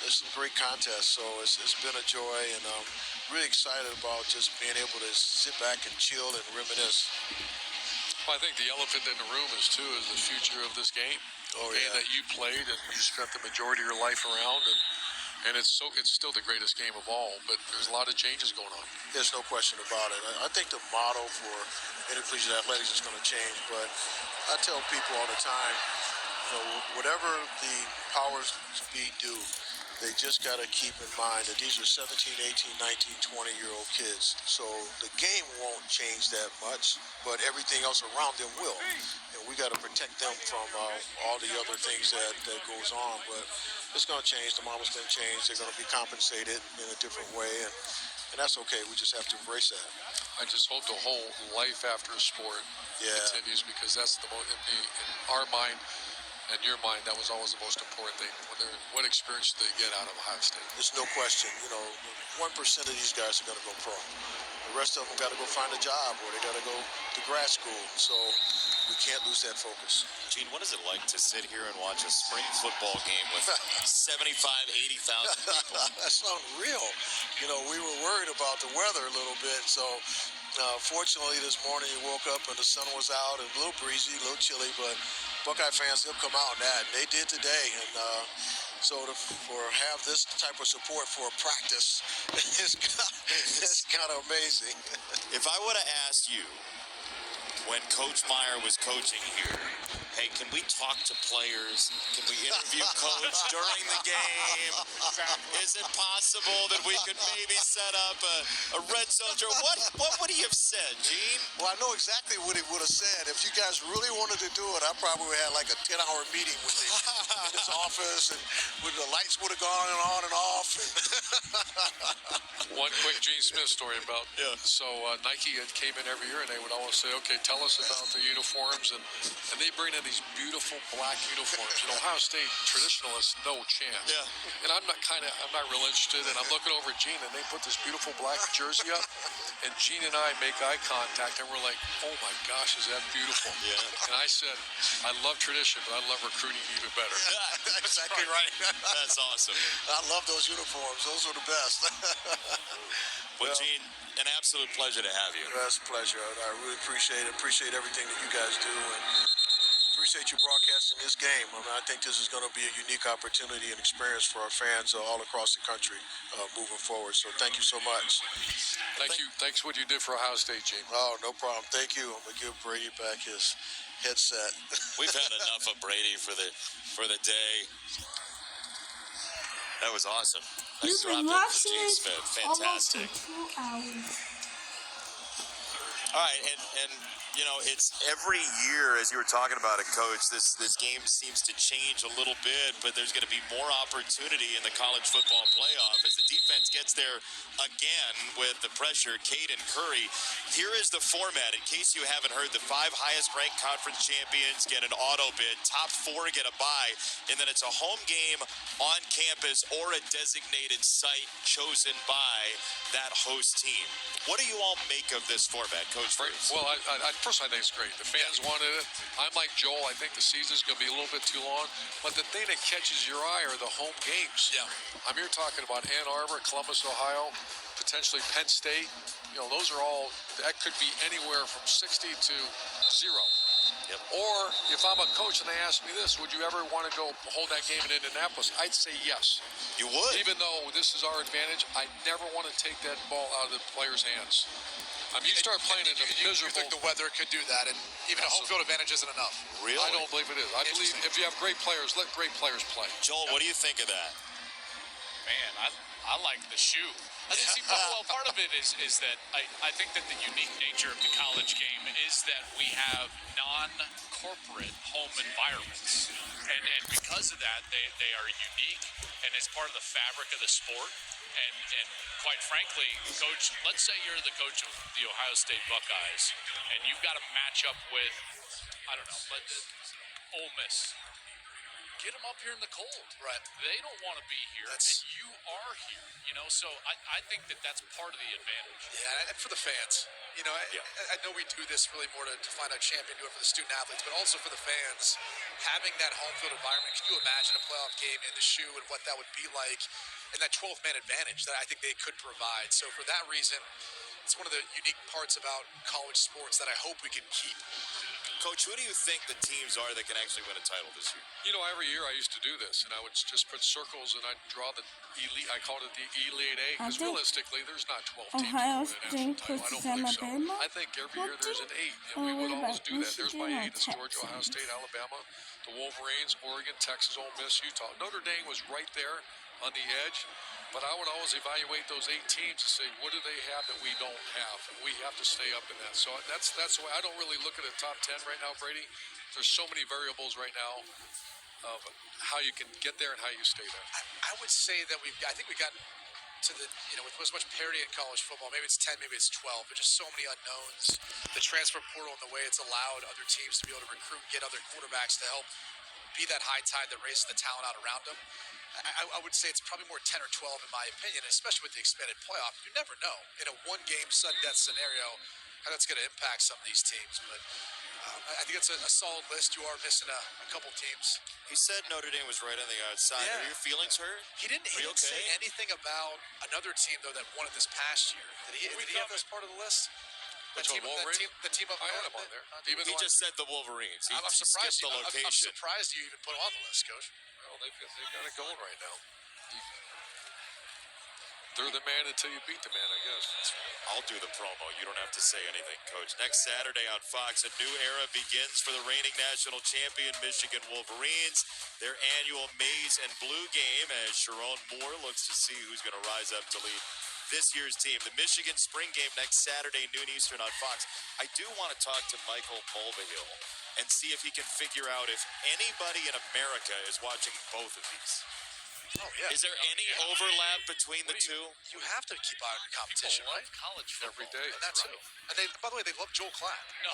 there's some great contests. So it's been a joy, and I'm really excited about just being able to sit back and chill and reminisce. Well, I think the elephant in the room is the future of this game. Yeah. That you played and you spent the majority of your life around, and it's still the greatest game of all, but there's a lot of changes going on. There's no question about it. I think the motto for intercollegiate athletics is going to change, but I tell people all the time, whatever the powers to be do, they just got to keep in mind that these are 17, 18, 19, 20-year-old kids. So the game won't change that much, but everything else around them will. And we got to protect them from all the other things that goes on. But it's going to change. The model's going to change. They're going to be compensated in a different way. And that's okay. We just have to embrace that. I just hope the whole life after sport continues, because that's the most, in our mind and your mind, that was always the most important thing. What experience do they get out of Ohio State? There's no question. 1% of these guys are going to go pro. The rest of them got to go find a job, or they got to go to grad school. So we can't lose that focus. Gene, what is it like to sit here and watch a spring football game with 75, 80,000 people? That's unreal. We were worried about the weather a little bit. So fortunately, this morning you woke up and the sun was out and a little breezy, a little chilly, but Buckeye fans, they'll come out in that. And they did today. And so have this type of support for a practice, it's kind of amazing. If I would have asked you when Coach Meyer was coaching here, hey, can we talk to players? Can we interview Coach during the game? Is it possible that we could maybe set up a red zone? What would he have said, Gene? Well, I know exactly what he would have said. If you guys really wanted to do it, I probably would have had like a 10-hour meeting with him in his office, and the lights would have gone on and off. One quick Gene Smith story about, so Nike came in every year and they would always say, okay, tell us about the uniforms, and they bring in these beautiful black uniforms. Ohio State traditionalists, no chance. Yeah. And I'm not real interested, and I'm looking over at Gene, and they put this beautiful black jersey up, and Gene and I make eye contact, and we're like, oh my gosh, is that beautiful? Yeah. And I said, I love tradition, but I love recruiting even better. That's exactly right. That's awesome. I love those uniforms. Those are the best. Well, Gene, an absolute pleasure to have you. That's a pleasure. I really appreciate it. Appreciate everything that you guys do, and appreciate you broadcasting this game. I think this is going to be a unique opportunity and experience for our fans all across the country moving forward. So thank you so much. Thank you. Thanks for what you did for Ohio State, Gene. Oh, no problem. Thank you. I'm going to give Brady back his headset. We've had enough of Brady for the day. That was awesome. Nice drop in for Gene Smith. Fantastic. All right, and it's every year, as you were talking about it, Coach, this game seems to change a little bit, but there's going to be more opportunity in the college football playoff as the defense gets there again with the pressure. Caden Curry. Here is the format. In case you haven't heard, the 5 highest-ranked conference champions get an auto bid. Top 4 get a bye, and then it's a home game on campus or a designated site chosen by that host team. What do you all make of this format, Coach? Well, first, I think it's great. The fans wanted it. I'm like Joel. I think the season's going to be a little bit too long. But the thing that catches your eye are the home games. Yeah. I'm here talking about Ann Arbor, Columbus, Ohio, potentially Penn State. Those are all, that could be anywhere from 60 to 0. Yep. Or if I'm a coach and they ask me this, would you ever want to go hold that game in Indianapolis? I'd say yes. You would? Even though this is our advantage, I never want to take that ball out of the players' hands. You start playing in a miserable... You think the weather could do that, and even a home field advantage isn't enough? Really? I don't believe it is. I believe if you have great players, let great players play. Joel, what do you think of that? Man, I like the shoe. See, part of it is that I think that the unique nature of the college game is that we have non-corporate home environments. And because of that, they are unique, and it's part of the fabric of the sport. And quite frankly, Coach, let's say you're the coach of the Ohio State Buckeyes, and you've got to match up with, I don't know, Ole Miss. Get them up here in the cold. Right. They don't want to be here, and you are here. So I think that's part of the advantage. Yeah, and for the fans. I know we do this really more to find a champion, do it for the student athletes, but also for the fans. Having that home field environment, can you imagine a playoff game in the shoe and what that would be like, and that 12-man advantage that I think they could provide. So for that reason, it's one of the unique parts about college sports that I hope we can keep. Coach, who do you think the teams are that can actually win a title this year? Every year I used to do this, and I would just put circles, and I'd draw the elite. I called it the Elite Eight, because realistically, there's not 12 teams. Ohio State versus Alabama. I think every year there's an 8, and we would always do that. There's my 8. It's Georgia, Ohio State, Alabama. the Wolverines, Oregon, Texas, Ole Miss, Utah. Notre Dame was right there on the edge, but I would always evaluate those 8 teams and say, what do they have that we don't have? We have to stay up in that. So that's why I don't really look at the top 10 right now, Brady. There's so many variables right now of how you can get there and how you stay there. I would say that I think we got to the, with as much parity in college football, maybe it's 10, maybe it's 12, but just so many unknowns. The transfer portal and the way it's allowed other teams to be able to recruit, get other quarterbacks to help be that high tide that raises the talent out around them. I would say it's probably more 10 or 12 in my opinion, especially with the expanded playoff. You never know in a one-game sudden death scenario how that's going to impact some of these teams, but I think it's a solid list. You are missing a couple teams. He said Notre Dame was right on the outside. Yeah. Are your feelings hurt? He didn't say anything about another team, though, that won it this past year. Did he have this part of the list? The team up I had him on there. He just said the Wolverines. I'm surprised skipped the location. I'm surprised you even put him on the list, Coach. Well, they've got it going right now. They're the man until you beat the man, I guess. I'll do the promo. You don't have to say anything, Coach. Next Saturday on Fox, a new era begins for the reigning national champion Michigan Wolverines. Their annual maize and blue game as Sharon Moore looks to see who's going to rise up to lead this year's team. The Michigan spring game next Saturday, noon Eastern on Fox. I do want to talk to Michael Mulvihill and see if he can figure out if anybody in America is watching both of these. Oh, yeah. Is there any overlap between the two? You have to keep on competition, People right? love college football. Every day. And that too. And they, by the way, they love Joel Klatt. No,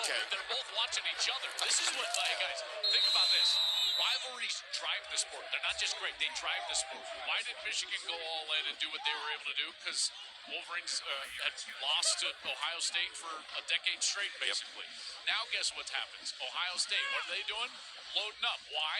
okay. They're both watching each other. This is what, guys, think about this. Rivalries drive the sport. They're not just great, they drive the sport. Why did Michigan go all in and do what they were able to do? Because Wolverines had lost to Ohio State for a decade straight, basically. Yep. Now, guess what happens? Ohio State, what are they doing? Loading up. Why?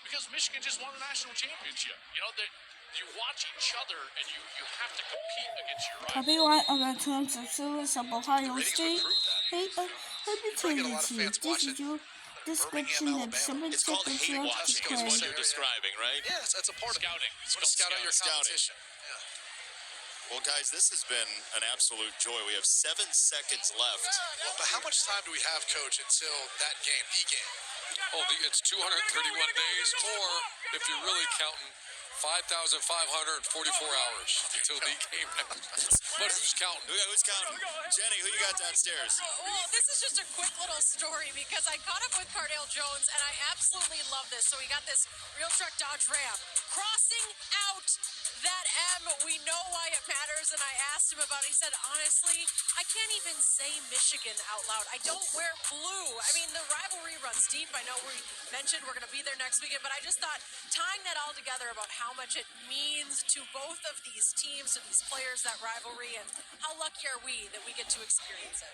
Because Michigan just won a national championship. You watch each other, and you have to compete against your rivals. Copyright of the terms of service of Ohio State. Hey, let me tell you, this is your description of some It's called hate watching is what you're describing, right? Yeah, that's a part scouting. of it. You want to scout out your competition. Yeah. Well, guys, this has been an absolute joy. We have 7 seconds left. Well, but how much time do we have, Coach, until that game, the game? Oh, it's 231 days, or if you're really counting, 5,544 hours until the game happens. But who's counting? Who's counting? Jenny, who you got downstairs? Well, this is just a quick little story because I caught up with Cardale Jones, and I absolutely love this. So we got this real truck Dodge Ram crossing out that M. We know why it matters, and I asked him about it. He said, honestly, I can't even say Michigan out loud. I don't wear blue. I mean, the rivalry runs deep. I know we mentioned we're going to be there next weekend, but I just thought tying that all together about how much it means to both of these teams, to these players, that rivalry, and how lucky are we that we get to experience it.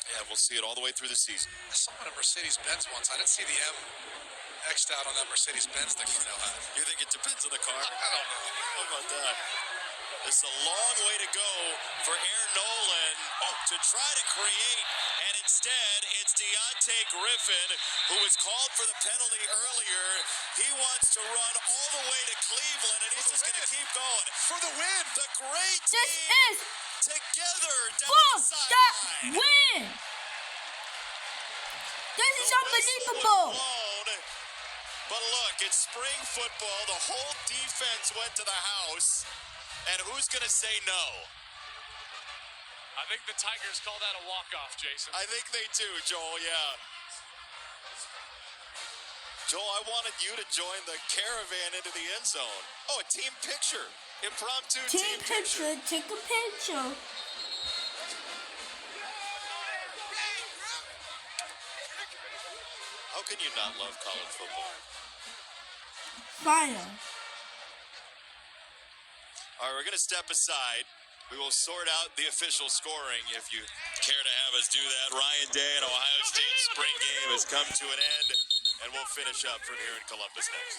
Yeah, we'll see it all the way through the season. I saw it on a Mercedes-Benz once. I didn't see the M X'd out on that Mercedes-Benz that Cornell had. You think it depends on the car? I don't know. How about that? It's a long way to go for Aaron Nolan to try to create, and instead it's Deontay Griffin, who was called for the penalty earlier. He wants to run all the way to Cleveland, and he's just going to keep going. For the win! The great This team is together down for the the sideline. win. This is unbelievable. But look, it's spring football. The whole defense went to the house. And who's going to say no? I think the Tigers call that a walk-off, Jason. I think they do, Joel, yeah. Joel, I wanted you to join the caravan into the end zone. Oh, a team picture. Impromptu team picture. Take a picture. How can you not love college football? Fire. All right, we're going to step aside. We will sort out the official scoring if you care to have us do that. Ryan Day and Ohio State spring game has come to an end, and we'll finish up from here in Columbus next.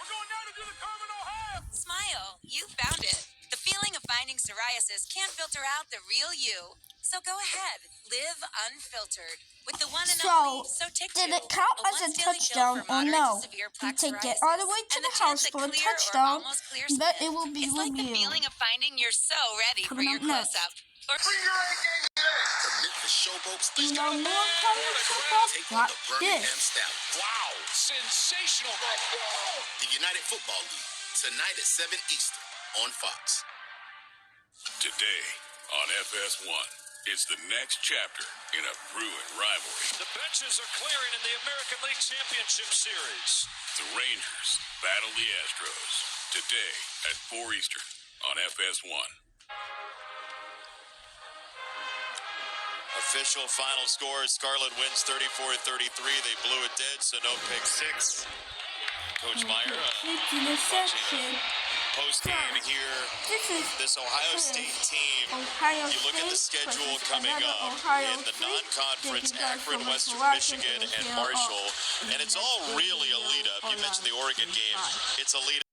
We're going down to do the Carmen, Ohio. Smile, you found it. The feeling of finding psoriasis can't filter out the real you. So go ahead, live unfiltered with the one and only. So did it count as a touchdown or no? You take it all the way to the house for a touchdown, but it will be it's like the feeling of finding you're so ready for your close-up. Bring your A game today. the Memphis Showboats. You know more college football? Watch this. Wow, sensational. The United Football League, tonight at 7 Eastern on Fox. Today on FS1, it's the next chapter in a brewing rivalry. The benches are clearing in the American League Championship Series. The Rangers battle the Astros today at 4 Eastern on FS1. Official final score, Scarlet wins 34-33. They blew it dead, so no pick six. Coach Meyer, post-game here, this Ohio State team, you look at the schedule coming up in the non-conference, Akron, Western Michigan, and Marshall, and it's all really a lead-up. You mentioned the Oregon game. It's a lead-up.